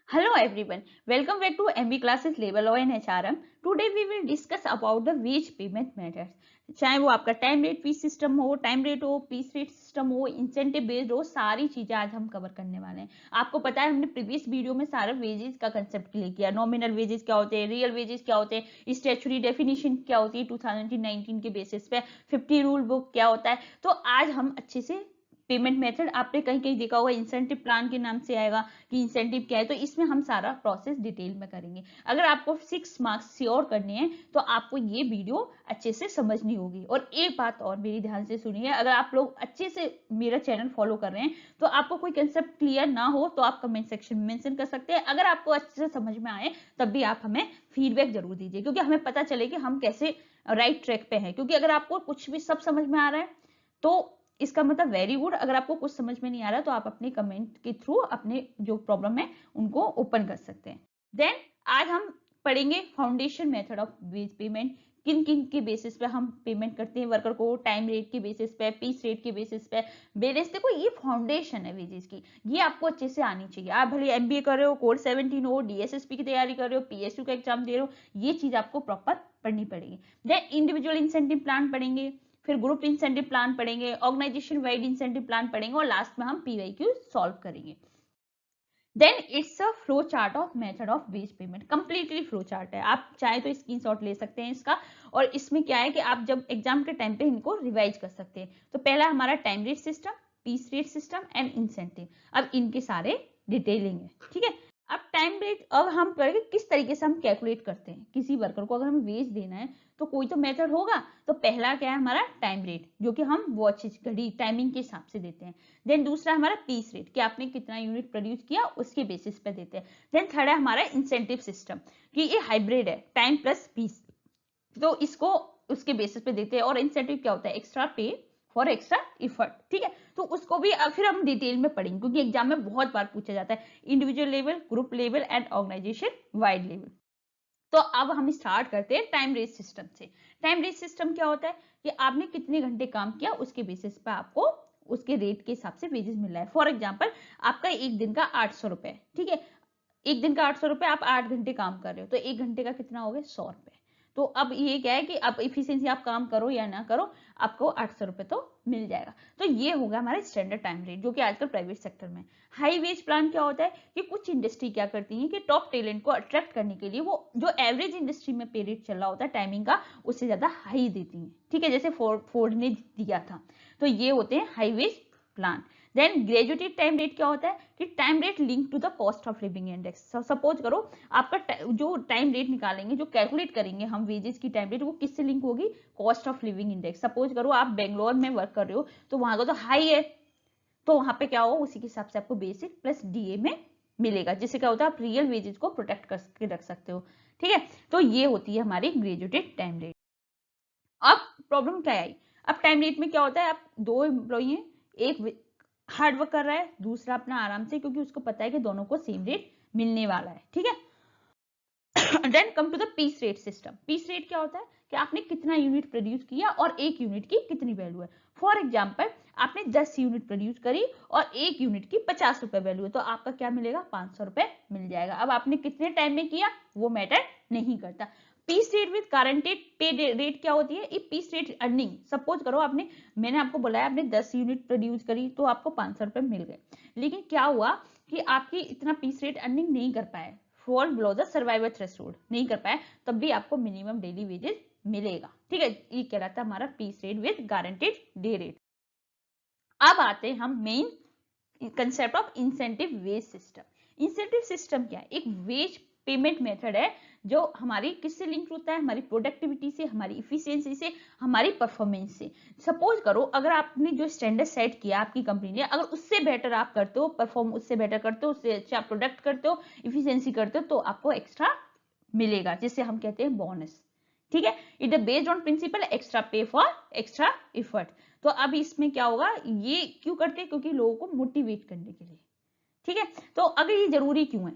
Hello everyone, welcome back to MB Classes Level Law and HRM. Today we will discuss about the wage payment methods. चाहे वो आपका time rate fees system हो, time rate हो, piece rate system हो, incentive based हो, सारी चीजें आज हम कवर करने वाले हैं। आपको पता है हमने प्रीवियस वीडियो में सारा वेजेस का कंसेप्ट क्लियर किया, नॉमिनल वेजेस क्या होते हैं, रियल वेजेस क्या होते हैं, स्टैट्यूटरी डेफिनेशन क्या होती है 2019 के बेसिस पे, 50 रूल बुक क्या होता है। तो आज हम अच्छे से पेमेंट मेथड आपने कहीं कहीं देखा होगा इंसेंटिव प्लान के नाम से आएगा कि इंसेंटिव क्या है, तो इसमें हम सारा प्रोसेस डिटेल में करेंगे। अगर आपको 6 मार्क्स श्योर करने हैं तो आपको ये वीडियो अच्छे से समझनी होगी। और एक बात और मेरी ध्यान से सुनिए, अगर आप लोग अच्छे से मेरा चैनल फॉलो कर रहे हैं तो आपको कोई कंसेप्ट क्लियर ना हो तो आप कमेंट सेक्शन में मेंशन कर सकते हैं। अगर आपको अच्छे से समझ में आए तब भी आप हमें फीडबैक जरूर दीजिए, क्योंकि हमें पता चले कि हम कैसे राइट ट्रैक पे हैं। क्योंकि अगर आपको कुछ भी सब समझ में आ रहा है तो इसका मतलब वेरी गुड। अगर आपको कुछ समझ में नहीं आ रहा तो आप अपने कमेंट के थ्रू अपने जो प्रॉब्लम है उनको ओपन कर सकते हैं। देन आज हम पढ़ेंगे foundation method of wage payment. किन किन के बेसिस पे हम पेमेंट करते हैं वर्कर को, टाइम रेट के बेसिस पे, पीस रेट के बेसिस पे। बेसिस देखो ये फाउंडेशन है वेजेस की, ये आपको अच्छे से आनी चाहिए। आप भले एमबीए कर रहे हो, कोड 17 हो, डीएसएसपी की तैयारी कर रहे हो, पीएसयू का एग्जाम दे रहे हो, ये चीज आपको प्रॉपर पढ़नी पड़ेगी। देन इंडिविजुअल इंसेंटिव प्लान पढ़ेंगे, फिर ग्रुप इंसेंटिव प्लान पढ़ेंगे, ऑर्गेनाइजेशन वाइड इंसेंटिव प्लान पढ़ेंगे और लास्ट में हम पीवाईक्यू सॉल्व करेंगे। Then it's a flow chart of method of wage payment, completely flow chart है। आप चाहे तो स्क्रीनशॉट ले सकते हैं इसका। और इसमें क्या है कि आप जब एग्जाम के टाइम पे इनको रिवाइज कर सकते हैं। तो पहला हमारा time rate system, piece rate system and incentive. अब इनके सारे डिटेलिंग है, ठीक है। अब टाइम रेट, अब हम करेंगे किस तरीके से हम कैलकुलेट करते हैं। किसी वर्कर को अगर हमें वेज देना है तो कोई तो मेथड होगा। तो पहला क्या है हमारा टाइम रेट, जो कि हम वॉचेज घड़ी टाइमिंग के हिसाब से देते हैं। देन दूसरा हमारा पीस रेट कि आपने कितना यूनिट प्रोड्यूस किया उसके बेसिस पे देते हैं। देन थर्ड है हमारा इंसेंटिव सिस्टम कि ये हाइब्रिड है, टाइम प्लस पीस, तो इसको उसके बेसिस पे देते हैं। और इंसेंटिव क्या होता है, extra pay for extra effort, ठीक है। तो उसको भी फिर हम डिटेल में पढ़ेंगे, क्योंकि एग्जाम में बहुत बार पूछा जाता है, individual level, group level and organisation wide level. तो अब हम स्टार्ट करते हैं टाइम रेट सिस्टम से। टाइम रेट सिस्टम क्या होता है कि आपने कितने घंटे काम किया उसके बेसिस पे आपको उसके रेट के हिसाब से वेजेस मिल रहा है। फॉर एग्जांपल आपका एक दिन का 800 रुपए, ठीक है। एक दिन का 800 रुपए, आप 8 घंटे काम कर रहे हो तो एक घंटे का कितना हो गया, 100 रुपए। तो अब ये क्या है कि अब इफिशियंसी आप काम करो या ना करो, आपको 800 रुपए तो मिल जाएगा। तो ये होगा हमारा स्टैंडर्ड टाइम रेट, जो कि आजकल प्राइवेट सेक्टर में। हाई वेज प्लान क्या होता है कि कुछ इंडस्ट्री क्या करती है कि टॉप टैलेंट को अट्रैक्ट करने के लिए वो जो एवरेज इंडस्ट्री में पे रेट चल रहा होता है टाइमिंग का, उससे ज्यादा हाई देती है, ठीक है। जैसे फोर्ड ने दिया था। तो ये होते हैं high wage plan. Then graduated time rate क्या होता है कि time rate link to the cost of living index. Suppose करो आपका जो टाइम रेट निकालेंगे, जो कैलकुलेट करेंगे हम वेजेस की टाइम रेट, वो किससे लिंक होगी, cost of living index. Suppose करो आप बेंगलोर में वर्क कर रहे हो तो वहां का तो हाई है, तो वहां पे क्या हो, उसी के हिसाब से आपको बेसिक प्लस डीए में मिलेगा, जिससे क्या होता है आप रियल वेजेस को प्रोटेक्ट करके रख सकते हो, ठीक है। तो ये होती है हमारी ग्रेजुएटेड टाइम रेट। अब प्रॉब्लम क्या आई, अब टाइम रेट में क्या होता है, आप दो एम्प्लॉई हैं, एक हार्ड वर्क कर रहा है, दूसरा अपना आराम से, क्योंकि उसको पता है कि दोनों को सेम रेट मिलने वाला है, ठीक है। Then come to the piece rate system. Piece rate क्या होता है कि आपने कितना यूनिट प्रोड्यूस किया और एक यूनिट की कितनी वैल्यू है। फॉर एग्जाम्पल आपने 10 यूनिट प्रोड्यूस करी और एक यूनिट की 50 रुपए वैल्यू है, तो आपका क्या मिलेगा, 500 रुपए मिल जाएगा। अब आपने कितने टाइम में किया वो मैटर नहीं करता। पीस रेट विद गारंटेड पे रेट क्या होती है, ये पीस रेट अर्निंग। सपोज करो आपने, मैंने आपको बोला आपने 10 यूनिट प्रोड्यूस करी तो आपको 500 रुपए मिल गए, लेकिन क्या हुआ कि आपकी इतना पीस रेट अर्निंग नहीं कर पाए, fall below the survival threshold नहीं कर पाए, तब भी आपको मिनिमम डेली वेजेस मिलेगा, ठीक है। ये कहलाता है हमारा piece rate with guaranteed day rate. अब आते हैं हम main concept of incentive wage system. Incentive system क्या है, एक वेज पेमेंट मेथड है जो हमारी किससे लिंक होता है, हमारी प्रोडक्टिविटी से, हमारी इफिशियंसी से, हमारी परफॉर्मेंस से। सपोज करो अगर आपने जो स्टैंडर्ड सेट किया आपकी कंपनी ने, अगर उससे बेटर आप करते हो, परफॉर्म उससे बेटर करते हो, उससे अच्छा प्रोडक्ट करते हो, इफिशियंसी करते हो, तो आपको एक्स्ट्रा मिलेगा, जिसे हम कहते हैं बोनस, ठीक है। It is based on principle extra pay for extra effort. तो अब इसमें क्या होगा, ये क्यों करते हैं, क्योंकि लोगों को मोटिवेट करने के लिए, ठीक है। तो अगर ये जरूरी क्यों है,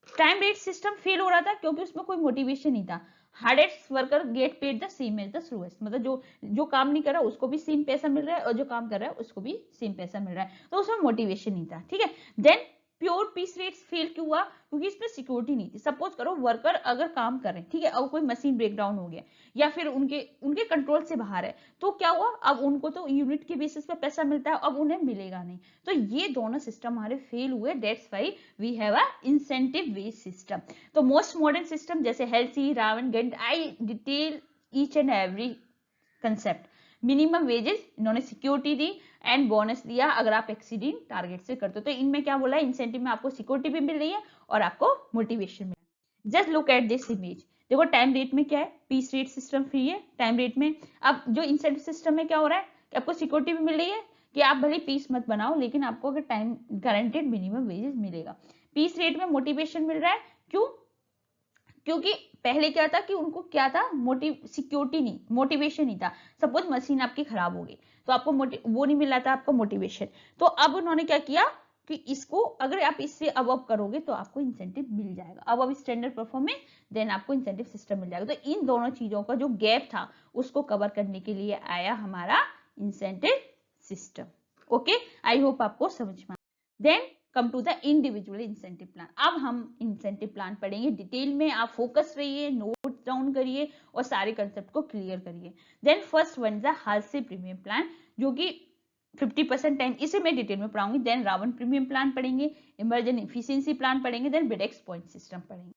टाइम रेट सिस्टम फेल हो रहा था क्योंकि उसमें कोई मोटिवेशन नहीं था। Hardest worker get paid the same as the slowest, मतलब जो काम नहीं कर रहा उसको भी सेम पैसा मिल रहा है और जो काम कर रहा है उसको भी सेम पैसा मिल रहा है, तो उसमें मोटिवेशन नहीं था, ठीक है। Then pure piece rates fail क्यों हुआ? क्योंकि इसमें सिक्योरिटी नहीं थी। सपोज करो वर्कर अगर काम कर रहे हैं, ठीक है, और कोई मशीन ब्रेकडाउन हो गया या फिर उनके उनके कंट्रोल से बाहर है, तो क्या हुआ? अब उनको तो यूनिट के बेसिस पे पैसा मिलता है, अब उन्हें मिलेगा नहीं। तो ये दोनों सिस्टम हमारे फेल हुए, that's why we have a incentive based system. तो मोस्ट मॉडर्न सिस्टम जैसे Halsey, Rowan, Gantt, I detail each and every concept. Minimum wages इन्होंने सिक्योरिटी दी एंड बोनस दिया अगर आप एक्सीडिंग टारगेट से करते हो। तो इनमें क्या बोला है? इंसेंटिव में आपको सिक्योरिटी भी मिल रही है और आपको मोटिवेशन मिल रही है। Just look at this image. देखो टाइम रेट में क्या है? पीस रेट सिस्टम फ्री है टाइम रेट में। अब जो इंसेंटिव सिस्टम में क्या हो रहा है कि आपको सिक्योरिटी भी मिल रही है कि आप भले पीस मत बनाओ लेकिन आपको अगर टाइम गारंटेड मिनिमम वेजेस मिलेगा। पीस रेट में मोटिवेशन मिल रहा है, क्यों? क्योंकि पहले क्या था कि उनको क्या था? सिक्योरिटी नहीं, मोटिवेशन नहीं था। सपोज मशीन आपकी खराब हो गई तो आपको वो नहीं मिला था आपको मोटिवेशन। तो अब उन्होंने क्या किया कि इसको अगर आप इससे अब करोगे तो आपको इंसेंटिव मिल जाएगा। अब स्टैंडर्ड परफॉर्म में देन आपको इंसेंटिव सिस्टम मिल जाएगा। तो इन दोनों चीजों का जो गैप था उसको कवर करने के लिए आया हमारा incentive system. Okay, I hope आपको समझ में। Then come to the individual incentive plan. अब हम इंसेंटिव प्लान पढ़ेंगे डिटेल में। आप फोकस रहिए, नोट डाउन करिए और सारे कंसेप्ट को क्लियर करिए। Then first one is Halsey premium plan, जो कि 50% टाइम, इसे मैं डिटेल में पढ़ाऊंगी। देन रावण प्रीमियम प्लान पढ़ेंगे, इमर्जन इफिशियंसी प्लान पढ़ेंगे, देन बिडेक्स पॉइंट सिस्टम पढ़ेंगे।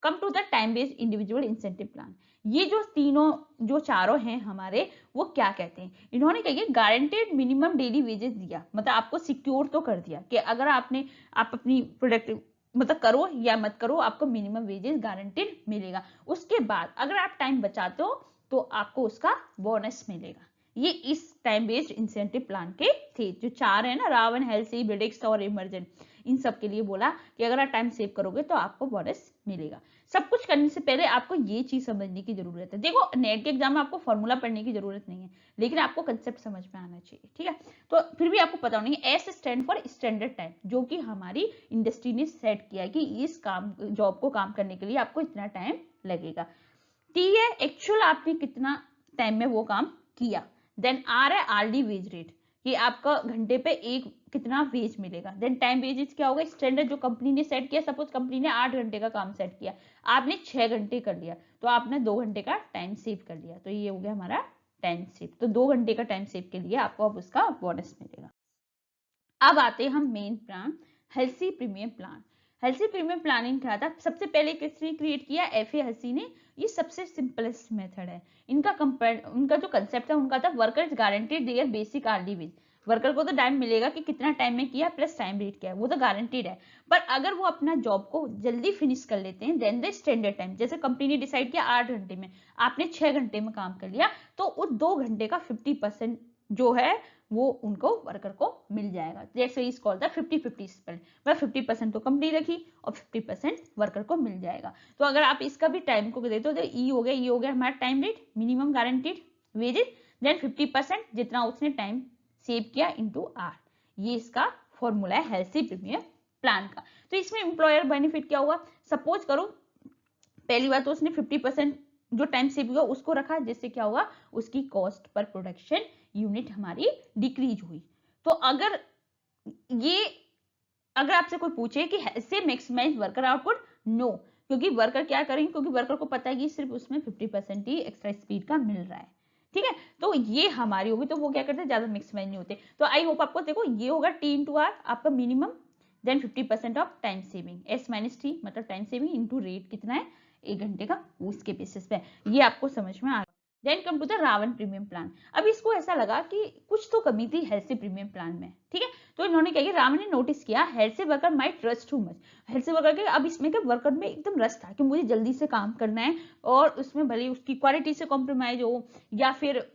Come to the time based individual incentive plan. ये जो तीनों जो चारों हैं हमारे, वो क्या कहते हैं? इन्होंने कहिए गारंटेड मिनिमम डेली वेजेस दिया, मतलब आपको सिक्योर तो कर दिया कि अगर आप अपनी प्रोडक्टिव मतलब करो या मत करो आपको मिनिमम वेजेस गारंटेड मिलेगा। उसके बाद अगर आप टाइम बचाते हो तो आपको उसका बोनस मिलेगा। ये इस टाइम बेस्ड इंसेंटिव प्लान के थे। जो चार है ना, रावण, हेल्सी, बिडेक्स और इमर्जन, इन सब के लिए बोला कि अगर आप टाइम सेव करोगे तो आपको बोनस मिलेगा। सब कुछ करने से पहले आपको ये चीज समझने की जरूरत है। देखो नेट के एग्जाम में आपको फॉर्मूला पढ़ने की जरूरत नहीं है, लेकिन आपको कंसेप्ट समझ में आना चाहिए, ठीक है? तो फिर भी आपको पता होना है, S stand for standard time, जो कि हमारी इंडस्ट्री ने सेट किया कि इस काम जॉब को काम करने के लिए आपको इतना टाइम लगेगा। टी है एक्चुअल आपने कितना टाइम में वो काम किया। देन आर है आरडी वेज रेट, कि आपका घंटे पे एक कितना वेज मिलेगा। देन टाइम वेजेस क्या होगा? स्टैंडर्ड जो कंपनी ने सेट किया। सपोज कंपनी ने 8 घंटे का काम सेट किया, आपने 6 घंटे कर लिया, तो आपने 2 घंटे का टाइम सेव कर लिया। तो ये हो गया हमारा टाइम सेव। तो 2 घंटे का टाइम सेव के लिए आपको अब उसका बोनस मिलेगा। अब आते हैं हम main plan, Halsey premium plan. Halsey premium planning क्या था? सबसे पहले किसने क्रिएट किया? एफ ए हेल्सी ने। ये सबसे सिंपलेस्ट मेथड है। उनका जो कंसेप्ट था उनका था worker is guaranteed their basic RD wage. Worker को तो टाइम मिलेगा कि कितना टाइम में किया प्लस टाइम रेट क्या है, वो तो गारंटेड है। पर अगर वो अपना जॉब को जल्दी फिनिश कर लेते हैं देन द स्टैंडर्ड टाइम, जैसे कंपनी ने डिसाइड किया 8 घंटे में, आपने 6 घंटे में काम कर लिया, तो उस 2 घंटे का 50% जो है वो उनको वर्कर को मिल जाएगा। जैसे इस कॉल था 50-50 स्प्लिट, मैं 50% तो कंपनी रखी और 50% वर्कर को मिल जाएगा। तो अगर आप इसका भी टाइम को देते हो तो ई हो गया हमारा time rate, minimum guaranteed wages, then 50% जितना उसने टाइम सेव किया इंटू आर। ये इसका फॉर्मूला है हेल्सी प्रीमियम प्लान का। तो इसमें एम्प्लॉयर बेनिफिट क्या हुआ? सपोज करो पहली बार तो उसने 50% जो टाइम सेव हुआ उसको रखा, जिससे क्या हुआ? उसकी कॉस्ट पर प्रोडक्शन यूनिट हमारी डिक्रीज हुई। तो अगर आपसे कोई पूछे कि ऐसे मैक्सिमाइज वर्कर आउटपुट, नो, क्योंकि वर्कर क्या करेंगे? क्योंकि वर्कर को पता है कि सिर्फ उसमें 50% ही एक्स्ट्रा स्पीड का मिल रहा है, ठीक है? तो ये हमारी होगी, तो वो क्या करते हैं? ज्यादा मैक्सिमाइज नहीं होते। तो आई होप आपको देखो ये होगा टी इंटू आर आपका minimum, then 50% of time saving, S minus T मतलब टाइम सेविंग इंटू रेट कितना है 1 घंटे का, उसके बेसिस पे। ये आपको समझ में आ गया। Then come to the Rowan premium plan. अब इसको ऐसा लगा कि कुछ तो कमी थी हेल्सी प्रीमियम प्लान में, ठीक है? तो इन्होंने क्या किया? रावण ने नोटिस किया Halsey worker might rush too much. Halsey worker के अब इसमें क्या वर्कर में एकदम रश था कि मुझे जल्दी से काम करना है और उसमें भले उसकी क्वालिटी से कॉम्प्रोमाइज हो या फिर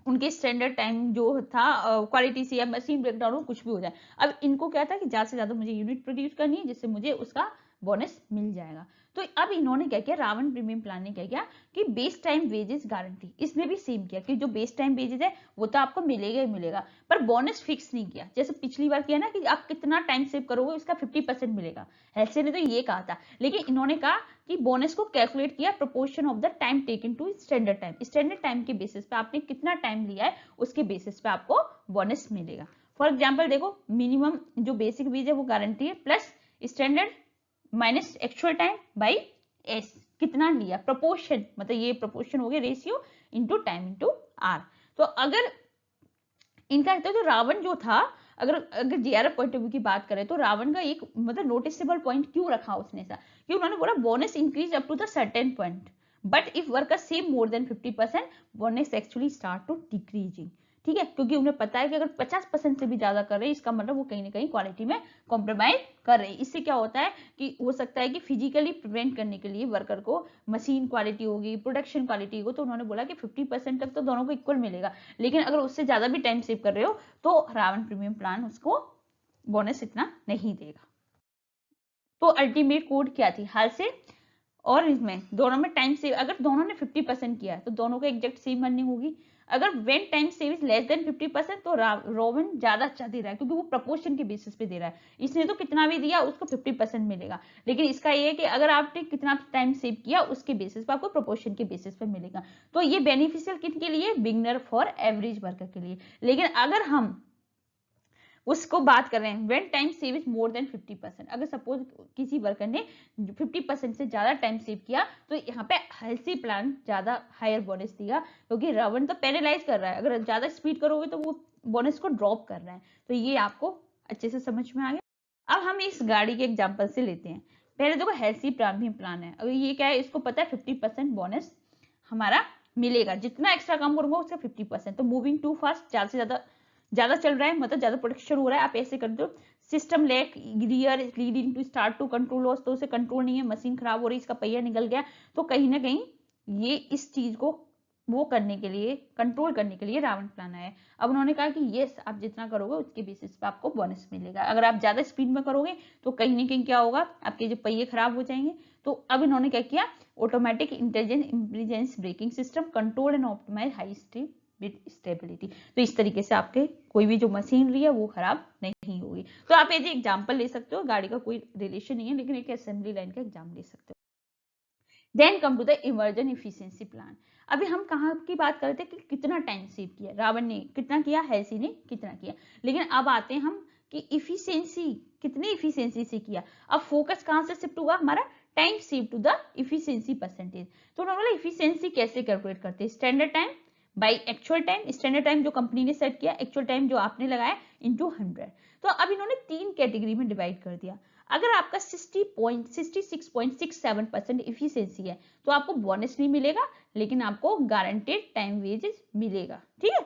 उनके स्टैंडर्ड टाइम जो था क्वालिटी से या मशीन ब्रेकडाउन हो, कुछ भी हो जाए। अब इनको क्या था कि ज्यादा से ज्यादा मुझे यूनिट प्रोड्यूस करनी है जिससे मुझे उसका बोनस मिल जाएगा। तो अब इन्होंने क्या किया? रावण प्रीमियम प्लान ने क्या किया कि बेस टाइम वेजेस गारंटी, इसने भी सेम किया कि जो बेस टाइम वेजेस है वो तो आपको मिलेगा ही मिलेगा, पर बोनस फिक्स नहीं किया। जैसे पिछली बार किया ना कि आप कितना टाइम सेव करोगे उसका 50% मिलेगा, हेल्सी ने तो ये कहा था। लेकिन इन्होंने कहा कि बोनस को कैलकुलेट किया proportion of the time taken to standard time. Standard time के बेसिस पे आपने कितना टाइम लिया है उसके बेसिस पे आपको बोनस मिलेगा। फॉर एग्जाम्पल देखो, मिनिमम जो बेसिक वेज है वो गारंटी है plus standard minus actual time by S, कितना लिया, प्रोपोर्शन, मतलब ये प्रोपोर्शन हो गया ratio into time into R. तो अगर इनका तो रावण जो था, अगर जीआरएफ पॉइंट ऑफ व्यू की बात करें तो रावण का एक मतलब नोटिसेबल पॉइंट क्यों रखा उसने ऐसा, कि उन्होंने बोला bonus increase up to the certain point, but if worker save more than 50% bonus actually start to decreasing. ठीक है, क्योंकि उन्हें पता है कि अगर 50% से भी ज्यादा कर रहे हैं इसका मतलब वो कहीं ना कहीं क्वालिटी में कॉम्प्रोमाइज कर रहे हैं। इससे क्या होता है कि हो सकता है कि फिजिकली प्रिवेंट करने के लिए वर्कर को मशीन क्वालिटी होगी, प्रोडक्शन क्वालिटी होगी, तो उन्होंने बोला कि 50% तक तो दोनों को इक्वल मिलेगा, लेकिन अगर उससे ज्यादा भी टाइम सेव कर रहे हो तो रावण प्रीमियम प्लान उसको बोनस इतना नहीं देगा। तो अल्टीमेट कोड क्या थी, हाल से और इसमें दोनों में टाइम सेव, अगर दोनों ने 50% किया तो दोनों को एग्जैक्ट सेम अर्निंग होगी। अगर when time save is less than 50% तो रोवन ज्यादा अच्छा दे रहा है, क्योंकि वो प्रपोर्शन के बेसिस पे दे रहा है। इसने तो कितना भी दिया उसको 50% मिलेगा, लेकिन इसका ये है कि अगर आपने कितना टाइम सेव किया उसके बेसिस पे आपको प्रपोर्शन के बेसिस पे मिलेगा। तो ये बेनिफिशियल किसके लिए, बिगनर फॉर एवरेज वर्कर के लिए। लेकिन अगर हम उसको बात कर रहे हैं when time save is more than 50%, अगर सपोज किसी वर्कर ने 50% से ज्यादा टाइम सेव किया तो यहाँ पे हेल्थी प्लान ज्यादा हायर बोनस दिया, क्योंकि रावण तो पेनलाइज कर रहा है, अगर ज्यादा स्पीड करोगे तो वो बोनस को ड्रॉप कर रहा है। तो ये आपको अच्छे से समझ में आ गया। अब हम इस गाड़ी के एग्जाम्पल से लेते हैं। पहले देखो हेल्थी प्लान है, अगर ये क्या है, इसको पता है 50% बोनस हमारा मिलेगा, जितना एक्स्ट्रा काम करूंगा उसका 50%। तो मूविंग टू फास्ट, ज्यादा से ज्यादा चल रहा है, मतलब ज्यादा प्रोडक्शन हो रहा है, आप ऐसे कर दो। System lack rear leading to start to control loss, तो उसे कंट्रोल नहीं है, मशीन खराब हो रही है, इसका पहिया निकल गया। तो कहीं ना कहीं ये इस चीज को वो करने के लिए, कंट्रोल करने के लिए रावण प्लान आया है। अब उन्होंने कहा कि यस आप जितना करोगे उसके बेसिस पे आपको बोनस मिलेगा। अगर आप ज्यादा स्पीड में करोगे तो कहीं ना कहीं क्या होगा, आपके जो पहिए खराब हो जाएंगे। तो अब इन्होंने क्या किया, automatic intelligent intelligence braking system control and optimise high speed with stability. तो इस तरीके से आपके कोई भी जो मशीनरी है वो खराब नहीं होगी। तो आप ये एग्जाम्पल ले सकते हो, गाड़ी का कोई रिलेशन नहीं है, लेकिन एक असेंबली लाइन का एग्जाम ले सकते हो। Then come to the Emerson efficiency plan. अभी हम कहाँ की बात करते हैं कि कितना टाइम सेव किया रावण ने, कितना किया हेल्सी ने कितना किया, लेकिन अब आते हैं हम कि इफिशियंसी, कितनी इफिशियंसी से किया। अब फोकस कहाँ से शिफ्ट हुआ हमारा, time save to the efficiency percentage. तो नॉर्मल इफिशियंसी कैसे कैलकुलेट करते हैं, standard time by actual time, standard time जो कंपनी ने सेट किया, एक्चुअल टाइम जो आपने लगाया इंटू 100। तो अब इन्होंने 3 कैटेगरी में डिवाइड कर दिया। अगर आपका 66.67% इफिशियंसी है तो आपको बोनस नहीं मिलेगा, लेकिन आपको गारंटेड टाइम वेजेस मिलेगा। ठीक है,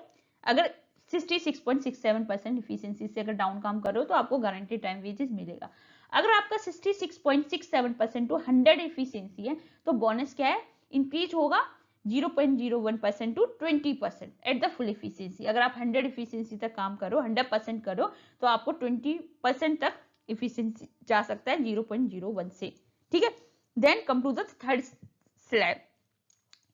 अगर 66.67% इफिशियंसी से अगर डाउन काम कर रहे हो तो आपको गारंटेड टाइम वेजेस मिलेगा। अगर आपका 66.67% टू 100 इफिशियंसी है तो बोनस क्या है, इंक्रीज होगा 0.01% to 20% at the full efficiency. अगर आप 100 इफिशियंसी तक काम करो, 100% करो, तो आपको 20% तक इफिशियंसी जा सकता है 0.01 से। ठीक है, then come to the third slab.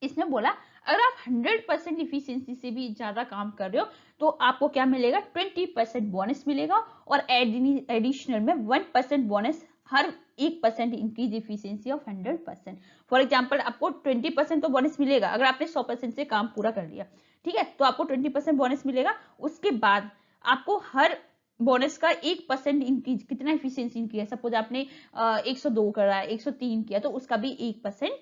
इसने बोला अगर आप 100% इफिशियंसी से भी ज्यादा काम कर रहे हो तो आपको क्या मिलेगा, 20% बोनस मिलेगा, और एडिशनल में 1% bonus her 1% increase efficiency of 100%। For example आपको 20% तो बोनस मिलेगा अगर आपने 100% से काम पूरा कर लिया। ठीक है, तो आपको 20% बोनस मिलेगा। उसके बाद आपको हर बोनस का 1% इंक्रीज, कितना इफिशियंसी इंक्रीज, सपोज आपने 102 करा, 103 किया, तो उसका भी 1%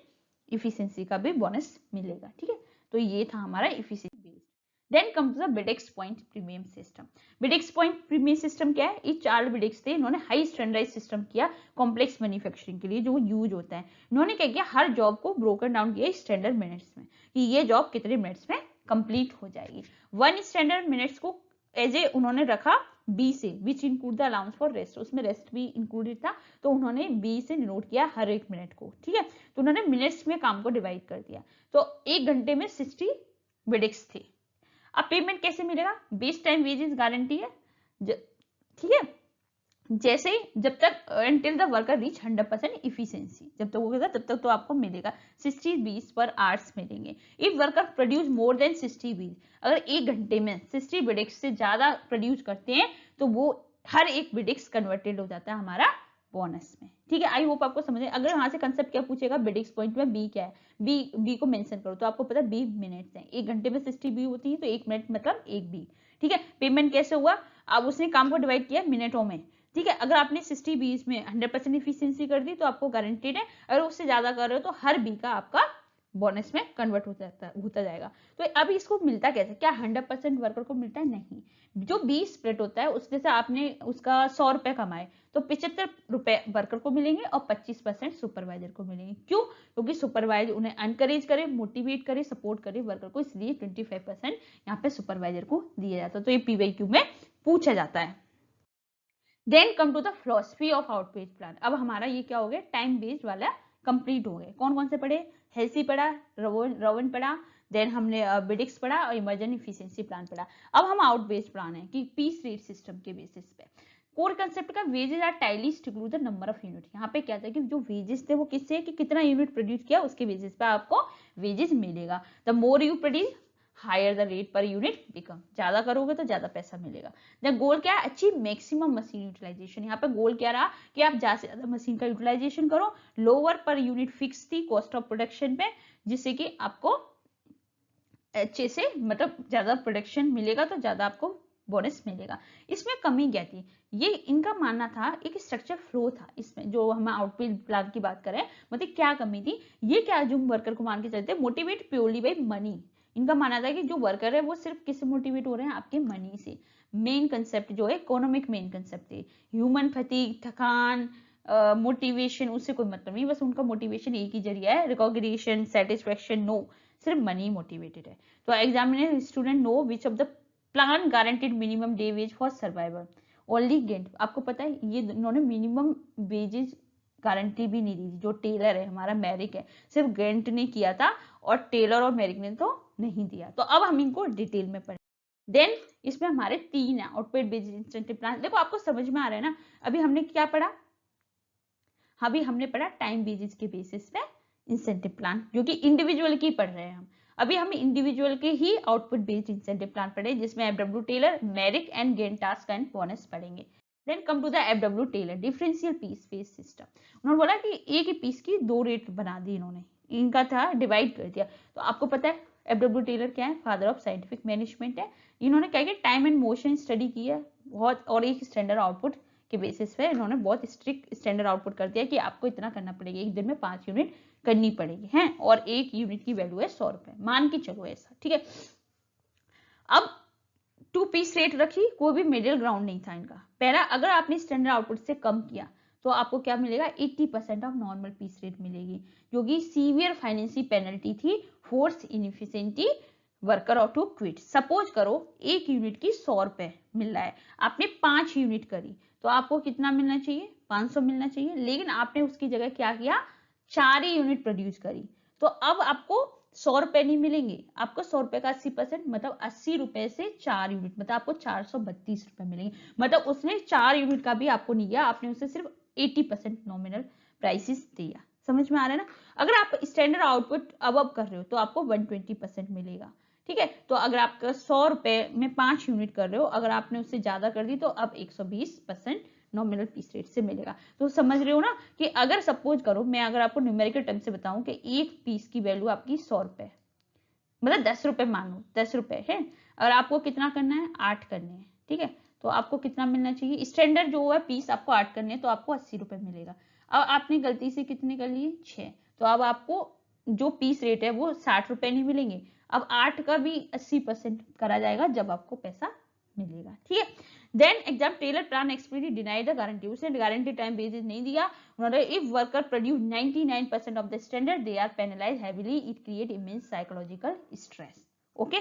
इफिशियंसी का भी बोनस मिलेगा। ठीक है, तो ये था हमारा efficiency based. Then come to the Bedaux point premium system. Bedaux point premium system क्या है, ये 4 बिडेक्स थे, इन्होंने हाई स्टैंडर्डाइज सिस्टम किया कॉम्प्लेक्स मैन्युफैक्चरिंग के लिए जो यूज होता है। इन्होंने क्या किया, हर जॉब को ब्रोकन डाउन किया स्टैंडर्ड मिनट्स में, कि ये जॉब कितने मिनट्स में कंप्लीट हो जाएगी। 1 स्टैंडर्ड मिनट्स को एज ए उन्होंने रखा बी से, which include the allowance for rest, उसमें रेस्ट भी इंक्लूडेड था, तो उन्होंने बी से नोट किया हर 1 मिनट को। ठीक है, तो उन्होंने मिनट्स में काम को डिवाइड कर दिया। तो 1 घंटे में 60 बिडेक्स थे। अब पेमेंट कैसे मिलेगा, बेस टाइम वेजेस गारंटी है। ठीक है, जैसे जब तक until the worker reach 100% efficiency, जब तक वो होगा तब तक तो आपको मिलेगा 60 बीस पर आवर्स मिलेंगे। If worker produce more than 60 बीस, अगर 1 घंटे में 60 बिडेक्स से ज्यादा प्रोड्यूस करते हैं तो वो हर एक बिडेक्स कन्वर्टेड हो जाता है हमारा बोनस में। ठीक है, आई होप आपको समझ में। अगर यहाँ से कंसेप्ट क्या पूछेगा, बिडेक्स पॉइंट में बी क्या है, बी को मेंशन करो, तो आपको पता है बी मिनट्स है, 1 घंटे में 60 बी होती है, तो 1 मिनट मतलब 1 बी। ठीक है, पेमेंट कैसे हुआ, अब उसने काम को डिवाइड किया मिनटों में, ठीक है। अगर आपने 60 बीस में 100% इफिशियंसी कर दी तो आपको गारंटीड है, अगर उससे ज्यादा कर रहे हो तो हर बी का आपका बोनस में कन्वर्ट होता जाएगा। तो अब इसको मिलता कैसे, क्या 100% वर्कर को मिलता है? नहीं। जो 20 स्प्लिट होता है उसमें से आपने उसका 100 रुपए कमाए तो 75 रुपए वर्कर को मिलेंगे और 25% सुपरवाइजर को मिलेंगे। क्यों? क्योंकि सुपरवाइजर उन्हें एनकरेज करे, मोटिवेट करे, सपोर्ट करे वर्कर को, इसलिए 25% यहाँ पे सुपरवाइजर को दिया जाता है। तो ये पीवाईक्यू में पूछा जाता है। Then come to the philosophy of output plan. अब हमारा ये क्या हो गया, टाइम बेस्ड वाला कंप्लीट हो गए। कौन कौन से पढ़े? हेल्सी पढ़ा, रोवन पढ़ा, देन हमने बिडिक्स पढ़ा और इमर्जन इफिशिएंसी प्लान पढ़ा। अब हम आउट बेस्ड प्लान है कि पीस रेट सिस्टम के बेसिस पे। कोर कंसेप्ट का wages are tightly to the number of unit. यहाँ पे क्या था कि जो वेजेस थे वो किससे, कि कितना यूनिट प्रोड्यूस किया उसके बेसिस पे आपको वेजेस मिलेगा। The more you produce higher the rate per unit become, ज्यादा करोगे तो ज्यादा पैसा मिलेगा। द गोल क्या है, अचीव मैक्सिमम मशीन यूटिलाइजेशन। यहाँ पे गोल क्या रहा कि आप ज्यादा से ज्यादा मशीन का यूटिलाइजेशन करो। लोअर पर यूनिट फिक्स थी कॉस्ट ऑफ प्रोडक्शन पे, जिससे कि आपको अच्छे से मतलब ज्यादा प्रोडक्शन मिलेगा तो ज्यादा आपको बोनस मिलेगा। इसमें कमी क्या थी, ये इनका मानना था एक स्ट्रक्चर फ्लो था इसमें, जो हम आउटपुट प्लान की बात करें मतलब क्या कमी थी, ये क्या जो वर्कर को मान के चलते मोटिवेट प्योरली बाई मनी। इनका मानना था कि जो वर्कर है वो सिर्फ किससे मोटिवेट हो रहे हैं, आपके मनी से। मेन कंसेप्ट जो है इकोनॉमिक मेन कंसेप्ट है, ह्यूमन फटीग, थकान, मोटिवेशन उससे कोई मतलब नहीं, बस उनका मोटिवेशन एक ही जरिया है, रिकॉग्निशन, सेटिस्फेक्शन नो, सिर्फ मनी मोटिवेटेड है। तो examiner student know which of the plan guaranteed minimum day wage for survival only Gantt. आपको पता है ये इन्होंने मिनिमम वेजेस गारंटी भी नहीं दी। जो टेलर है हमारा मैरिक है, सिर्फ गेंट ने किया था और टेलर और मैरिक ने तो नहीं दिया। तो अब हम इनको डिटेल में पढ़ें। देन इसमें हमारे 3 है आउटपेड बेस्ड इंसेंटिव प्लान। देखो आपको समझ में आ रहा है ना, अभी हमने क्या पढ़ा, अभी हमने पढ़ा टाइम बेसिस के बेसिस पे इंसेंटिव प्लान, जो कि इंडिविजुअल की पढ़ रहे हैं हम। अभी हम इंडिविजुअल के ही आउटपुट बेस्ड इंसेंटिव प्लान पढ़े, जिसमें FW Taylor, Merrick and Gantt task and bonus पढ़ेंगे। Then come to the FW Taylor differential piece based system. उन्होंने बोला कि एक ही पीस की 2 रेट बना दी इन्होंने, इनका था डिवाइड कर दिया। तो आपको पता है एफडब्ल्यू टेलर क्या है, फादर ऑफ साइंटिफिक मैनेजमेंट है। इन्होंने क्या किया, टाइम एंड मोशन स्टडी की है बहुत, और एक स्टैंडर्ड आउटपुट के बेसिस पे इन्होंने बहुत स्ट्रिक्ट स्टैंडर्ड आउटपुट कर दिया कि आपको इतना करना पड़ेगा, एक दिन में 5 यूनिट करनी पड़ेगी है, और एक यूनिट की वैल्यू है 100 रुपए, मान के चलो ऐसा, ठीक है। अब 2 पीस रेट रखी, कोई भी मिडिल ग्राउंड नहीं था इनका। पहला, अगर आपने स्टैंडर्ड आउटपुट से कम किया तो आपको क्या मिलेगा, 80% ऑफ नॉर्मल पीस रेट मिलेगी, जो कि सीवियर फाइनेंशियल पेनल्टी थी, फोर्स इनएफिशिएंटी वर्कर और टू क्विट। सपोज करो एक यूनिट की 100 रुपए मिल रहा है, आपने 5 यूनिट करी तो आपको कितना मिलना चाहिए, 500 मिलना चाहिए। लेकिन आपने उसकी जगह क्या किया, 4 ही यूनिट प्रोड्यूस करी, तो अब आपको 100 रुपए नहीं मिलेंगे, आपको 100 रुपए का 80% मतलब 80 रुपए से 4 यूनिट, मतलब आपको 432 रुपए मिलेंगे। मतलब उसने 4 यूनिट का भी आपको नहीं दिया, आपने उसे सिर्फ 80% नॉमिनल प्राइसेस दिया। समझ में आ रहा है ना। अगर आप स्टैंडर्ड आउटपुट अब कर रहे हो तो आपको 120% मिलेगा, ठीक है। तो अगर आप 100 रुपए में 5 यूनिट कर रहे हो, अगर आपने उससे ज्यादा कर दी तो अब 120% नॉमिनल पीस रेट से मिलेगा। तो समझ रहे हो ना कि अगर सपोज करो मैं अगर आपको न्यूमेरिकल टर्म से बताऊं कि एक पीस की वैल्यू आपकी 100 रुपए, मतलब 10 रुपए मानो, 10 रुपए है, और आपको कितना करना है, 8 करने हैं, ठीक है। तो आपको कितना मिलना चाहिए, स्टैंडर्ड जो है पीस आपको 8 करने हैं तो आपको 80 रुपए मिलेगा। अब आपने गलती से कितने कर लिए, 6, तो अब आपको जो पीस रेट है वो 60 रुपए नहीं मिलेंगे, अब 8 का भी 80% करा जाएगा जब आपको पैसा मिलेगा, ठीक है। Then exam Taylor plan expiry deny the guarantee, उसने गारंटी टाइम बेसिस नहीं दिया उन्होंने। If worker produce 99% of the standard they are penalise heavily, it create immense psychological stress. Okay,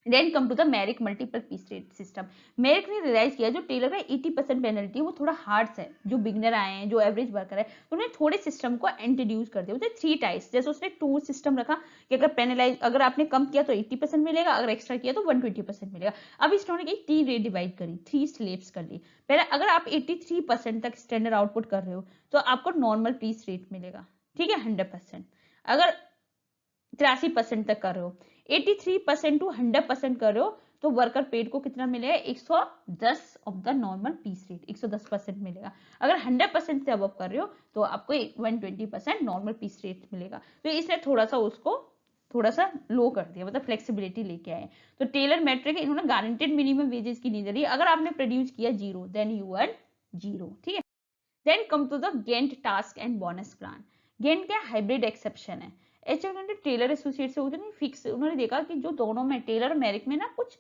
then come to the Merrick multiple piece rate system. Merrick ने realise किया जो Taylor का 80% penalty वो थोड़ा hard है, जो बिगनर आए हैं, जो एवरेज वर्कर है, तो उन्हें थोड़े सिस्टम को इंट्रोड्यूस कर दिया। उसने 3 टाइप्स, जैसे उसने 2 सिस्टम रखा कि अगर पेनलाइज, अगर आपने कम किया तो 80% मिलेगा, अगर एक्स्ट्रा किया तो 120% मिलेगा। अब इन्होंने 3 रेट डिवाइड करी, 3 स्लेब्स कर ली। पहले अगर आप 83% तक स्टैंडर्ड आउटपुट कर रहे हो तो आपको नॉर्मल पीस रेट मिलेगा, ठीक है, 100%। अगर 83% तक कर रहे हो, 83% टू 100% कर रहे हो तो वर्कर पेड को कितना मिलेगा, 110 of the normal piece rate, 110% मिलेगा। अगर 100% से अब कर रहे हो तो आपको 120% नॉर्मल पीस रेट मिलेगा। तो इसने थोड़ा सा उसको थोड़ा सा लो कर दिया, मतलब फ्लेक्सिबिलिटी लेके आए। तो टेलर मैट्रिक इन्होंने गारंटेड मिनिमम वेजेस की नहीं दी, अगर आपने प्रोड्यूस किया 0 देन यू अर्न 0, ठीक है। Then come to the Gantt task and bonus plan. Gantt क्या हाइब्रिड एक्सेप्शन है, एचएल टेलर एसोसिएट से होते नहीं फिक्स, उन्होंने देखा कि जो दोनों में टेलर और मेरिक में ना कुछ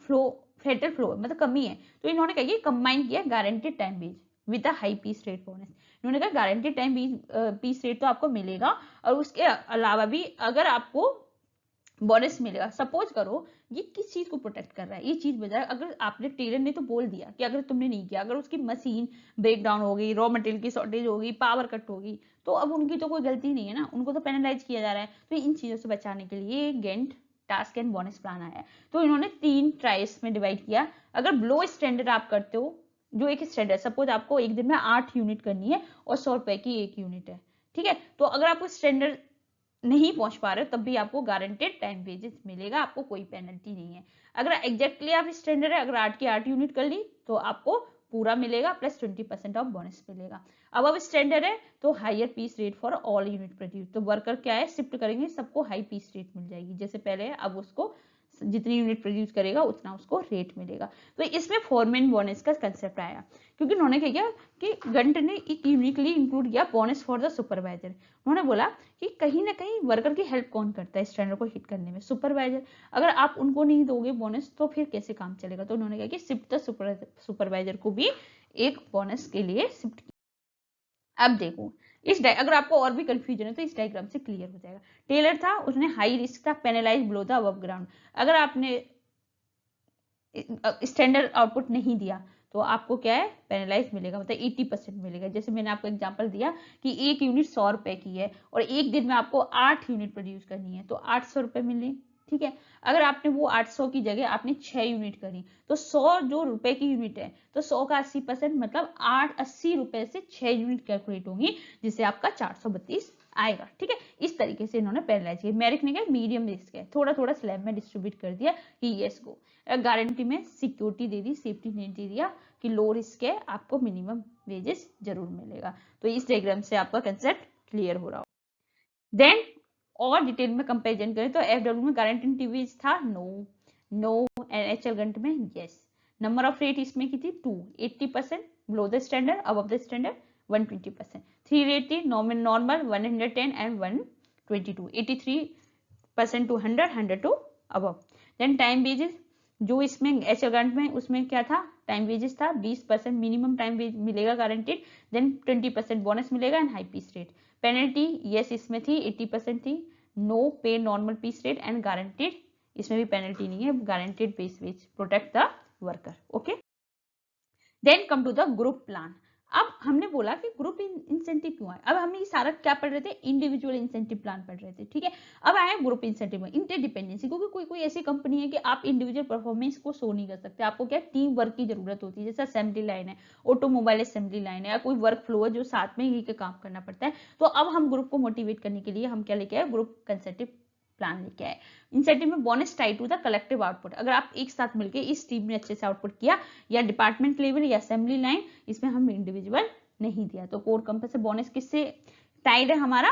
फ्लो फेटल फ्लो मतलब कमी है, तो इन्होंने कहा कंबाइन किया guaranteed time wage with high piece rate bonus. इन्होंने कहा गारंटेड टाइम पीस रेट तो आपको मिलेगा, और उसके अलावा भी अगर आपको बोनस मिलेगा। सपोज करो ये किस चीज को प्रोटेक्ट कर रहा है, ये चीज बजाय अगर आपने टेलर ने तो बोल दिया कि अगर तुमने नहीं किया, अगर उसकी मशीन ब्रेक डाउन हो गई, रॉ मटेरियल की शॉर्टेज हो गई, पावर कट होगी, तो अब उनकी तो कोई गलती नहीं है ना, उनको तो पेनलाइज किया जा रहा है। तो इन चीजों से बचाने के लिए Gantt task and bonus plan आया है। तो इन्होंने 3 ट्राइस में डिवाइड किया। अगर ब्लो स्टैंडर्ड आप करते हो, जो एक स्टैंडर्ड, सपोज आपको एक दिन में 8 यूनिट करनी है और 100 रुपए की 1 यूनिट है, ठीक है, तो अगर आपको स्टैंडर्ड नहीं पहुंच पा रहे हो तब भी आपको गारंटेड टाइम वेजेस मिलेगा, आपको कोई पेनल्टी नहीं है। अगर एग्जैक्टली आप स्टैंडर्ड है, अगर 8 की 8 यूनिट कर ली तो आपको पूरा मिलेगा प्लस 20% ऑफ बोनस मिलेगा। अब स्टैंडर्ड है तो higher piece rate for all unit produce, तो वर्कर क्या है शिफ्ट करेंगे, सबको हाई पीस रेट मिल जाएगी, जैसे पहले है अब उसको जितनी यूनिट प्रोड्यूस करेगा उतना उसको रेट मिलेगा। तो इसमें फोरमैन बोनस का कंसेप्ट आया, क्योंकि उन्होंने क्या किया कि गंट ने एक यूनिकली इंक्लूड किया बोनस फॉर द सुपरवाइजर। उन्होंने बोला कि कहीं ना कहीं वर्कर की हेल्प कौन करता है स्टैंडर्ड को हिट करने में, सुपरवाइजर। अगर आप उनको नहीं दोगे बोनस तो फिर कैसे काम चलेगा, तो उन्होंने कहा कि शिफ्ट द सुपरवाइजर को भी एक बोनस के लिए शिफ्ट किया। अब देखो अगर आपको और भी कंफ्यूजन है तो इस डायग्राम से क्लियर हो जाएगा। टेलर था, उसने हाई रिस्क था, penalise below the above ground. अगर आपने स्टैंडर्ड आउटपुट नहीं दिया तो आपको क्या है पेनलाइज मिलेगा, मतलब 80% मिलेगा। जैसे मैंने आपको एग्जांपल दिया कि एक यूनिट 100 रुपए की है और एक दिन में आपको 8 यूनिट प्रोड्यूस करनी है तो 800 रुपए मिले, ठीक है। अगर आपने वो 800 की जगह आपने 6 यूनिट करी तो 100 जो रुपए की यूनिट है तो 100 का 80% मतलब 80 रुपए से 6 यूनिट कैलकुलेट होंगी, जिससे आपका 432 आएगा, ठीक है। इस तरीके से इन्होंने पेनलाइज किया। मेरिक ने क्या मीडियम रिस्क है, थोड़ा थोड़ा स्लैब में डिस्ट्रीब्यूट कर दिया कि यस गो। गारंटी में सिक्योरिटी दे दी, सेफ्टी नेट दे दिया कि लो रिस्क है, आपको मिनिमम वेजेस जरूर मिलेगा। तो इस डायग्राम से आपका कंसेप्ट क्लियर हो रहा हो। देन और डिटेल में कंपैरिजन करें तो एफडब्ल्यू में गारंटी टीवीज था नो एंड एचएल गंट में यस। नंबर ऑफ रेट इसमें की थी 2, 80% below the standard, above the standard 120%। 3 rate थी normal 110 and 122, 83% to 100, 100 to above. Then time wages जो इसमें एचएल गंट में उसमें क्या था, टाइम वेजेस था 20% मिनिमम टाइम वेज मिलेगा गारंटेड, देन 20% बोनस मिलेगा and high piece rate. Penalty yes इसमें थी 80% थी, no pay normal piece rate and guaranteed, इसमें भी पेनल्टी नहीं है, guaranteed base wage protect the worker, okay. Then come to the group plan. अब हमने बोला कि ग्रुप इंसेंटिव क्यों है, अब हम ये सारा क्या पढ़ रहे थे, इंडिविजुअल इंसेंटिव प्लान पढ़ रहे थे, ठीक है। अब आया ग्रुप इंसेंटिव में इंटरडिपेंडेंसी, क्योंकि कोई कोई ऐसी कंपनी है कि आप इंडिविजुअल परफॉर्मेंस को शो नहीं कर सकते, आपको क्या टीम वर्क की जरूरत होती है, जैसे असेंबली लाइन है, ऑटोमोबाइल असेंबली लाइन है, या कोई वर्क फ्लो है जो साथ में ही के काम करना पड़ता है। तो अब हम ग्रुप को मोटिवेट करने के लिए हम क्या लेके आए, ग्रुप कंसेप्टिव प्लान लेके आए। इंसेंटिव में bonus tie to the collective output, अगर आप एक साथ मिलकर इस टीम ने अच्छे से आउटपुट किया, या डिपार्टमेंट लेवल या असेंबली लाइन, इसमें हम इंडिविजुअल नहीं दिया, तो कोर कंपनी से बोनस किससे टाइड है हमारा,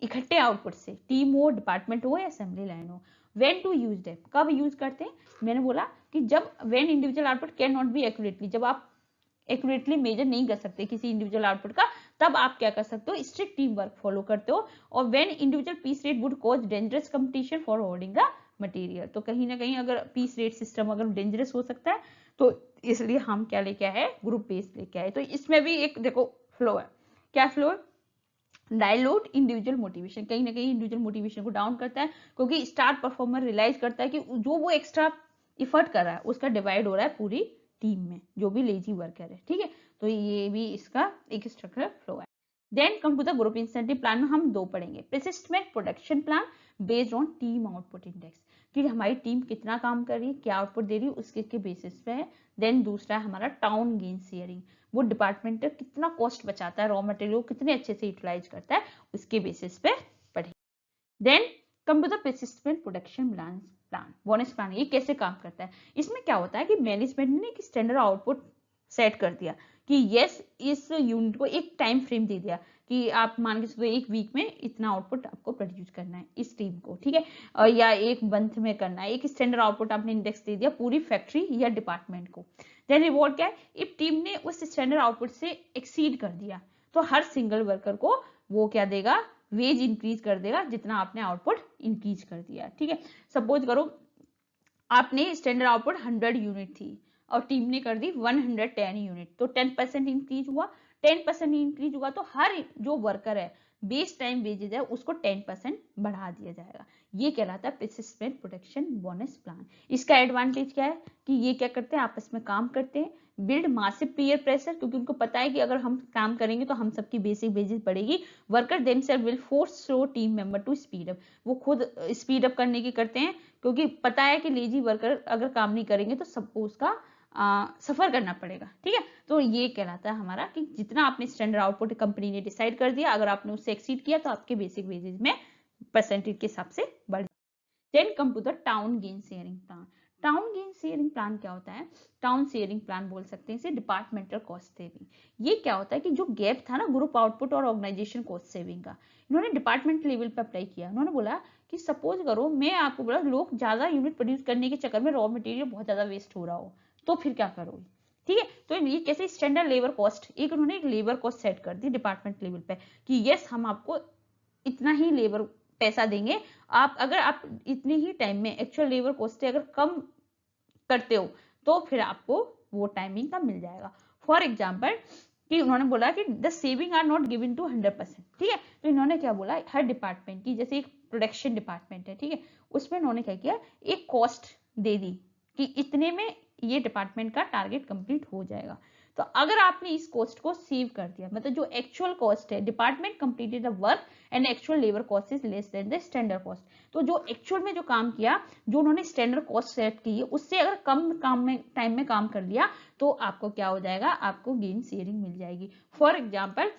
इकट्ठे आउटपुट से, टीम हो, डिपार्टमेंट हो या असेंबली लाइन हो। व्हेन टू यूज दैट, कब यूज करते हैं, मैंने बोला कि जब when individual output can not be accurately, जब आप एक्यूरेटली मेजर नहीं कर सकते किसी इंडिविजुअल आउटपुट का, तब आप क्या कर सकते हो, स्ट्रिक्ट टीम वर्क फॉलो करते हो। और when individual piece rate would cause dangerous competition for holding the material, तो कहीं ना कहीं अगर पीस रेट सिस्टम अगर डेंजरस हो सकता है तो इसलिए हम क्या लेके आए, ग्रुप बेस लेके आए। तो इसमें भी एक देखो फ्लो है, क्या फ्लो है, डायलूट इंडिविजुअल मोटिवेशन, कहीं ना कहीं इंडिविजुअल मोटिवेशन को डाउन करता है, क्योंकि स्टार परफॉर्मर रियलाइज करता है कि जो वो एक्स्ट्रा इफर्ट कर रहा है उसका डिवाइड हो रहा है पूरी टीम में, जो भी लेजी वर्कर है, ठीक है। तो ये भी इसका एक स्ट्रक्चरल फ्लो है। Then come to the group incentive plan में हम 2 पढ़ेंगे, persistent production plan based on team output index, कि हमारी टीम कितना काम कर रही है, क्या आउटपुट दे रही है, उसके बेसिस पे है। देन दूसरा है हमारा टाउन गेन शेयरिंग, वो डिपार्टमेंट कितना कॉस्ट बचाता है, रॉ मटेरियल कितने अच्छे से यूटिलाइज करता है, उसके बेसिस पे पढ़ेंगे। Then come to the persistent production plan bonus plan, ये कैसे काम करता है, इसमें क्या होता है कि मैनेजमेंट ने एक स्टैंडर्ड आउटपुट सेट कर दिया कि यस इस यूनिट को एक टाइम फ्रेम दे दिया कि आप मान के चलो एक वीक में इतना आउटपुट आपको प्रोड्यूस करना है इस टीम को, ठीक है, या एक मंथ में करना है, एक स्टैंडर्ड आउटपुट आपने इंडेक्स दे दिया पूरी फैक्ट्री या डिपार्टमेंट को। देन रिवॉर्ड क्या है, इफ टीम ने उस स्टैंडर्ड आउटपुट से एक्सीड कर दिया तो हर सिंगल वर्कर को वो क्या देगा, वेज इंक्रीज कर देगा जितना आपने आउटपुट इंक्रीज कर दिया, ठीक है। सपोज करो आपने स्टैंडर्ड आउटपुट 100 यूनिट थी और टीम ने कर दी 110 यूनिट, तो 10% इंक्रीज हुआ। 10% इंक्रीज हुआ तो हर जो वर्कर है बेस टाइम वेजेज है उसको 10% बढ़ा दिया जाएगा। ये कहलाता है पर्सिस्टेंट प्रोटेक्शन बोनस प्लान। इसका एडवांटेज क्या है कि ये क्या करते हैं, आपस में काम करते हैं, बिल्ड मासिव पीयर प्रेशर, क्योंकि उनको पता है कि अगर हम काम करेंगे तो हम सबकी बेसिक वेजेस बढ़ेगी। Worker themselves will force slow team member to speed up, वो खुद स्पीड अप करने की करते हैं क्योंकि पता है कि लेजी वर्कर अगर काम नहीं करेंगे तो सबको उसका सफर करना पड़ेगा, ठीक है। तो ये कहलाता है हमारा कि जितना आपने स्टैंडर्ड आउटपुट कंपनी ने डिसाइड कर दिया, अगर आपने उससे एक्सीड किया तो आपके बेसिक वेजेस में परसेंटेज के हिसाब से बढ़। Then come to the Towne gain sharing plan. Towne gain sharing plan क्या होता है, टाउन शेयरिंग प्लान बोल सकते हैं इसे डिपार्टमेंटल कॉस्ट सेविंग। ये क्या होता है कि जो गैप था ना ग्रुप आउटपुट और ऑर्गेनाइजेशन कॉस्ट सेविंग का, इन्होंने डिपार्टमेंट लेवल पे अप्लाई किया। उन्होंने बोला कि सपोज करो मैं आपको बोला लोग ज्यादा यूनिट प्रोड्यूस करने के चक्कर में रॉ मटेरियल बहुत ज्यादा वेस्ट हो रहा हो, तो फिर क्या करोगे, ठीक है। तो ये कैसे स्टैंडर्ड लेबर कॉस्ट, एक उन्होंने एक लेबर कॉस्ट सेट कर दी डिपार्टमेंट लेवल पे कि यस हम आपको इतना ही लेबर पैसा देंगे, आप अगर आप इतने ही टाइम में एक्चुअल लेबर कॉस्ट से अगर कम करते हो तो फिर आपको वो टाइमिंग का मिल जाएगा। फॉर एग्जाम्पल कि उन्होंने बोला कि the saving are not given to 100%, ठीक है। तो इन्होंने क्या बोला, हर डिपार्टमेंट की, जैसे एक प्रोडक्शन डिपार्टमेंट है, ठीक है, उसमें इन्होंने क्या किया, एक कॉस्ट दे दी कि इतने में ये डिपार्टमेंट का टारगेट कंप्लीट हो जाएगा। तो अगर आपने इस कॉस्ट को सेव कर दिया, मतलब जो एक्चुअल कॉस्ट है, department completed the work and actual labour cost is less than the standard cost, तो जो एक्चुअल में जो काम किया, जो उन्होंने स्टैंडर्ड कॉस्ट सेट की है उससे अगर कम काम में टाइम में काम कर लिया तो आपको क्या हो जाएगा, आपको गेन शेयरिंग मिल जाएगी। फॉर एग्जाम्पल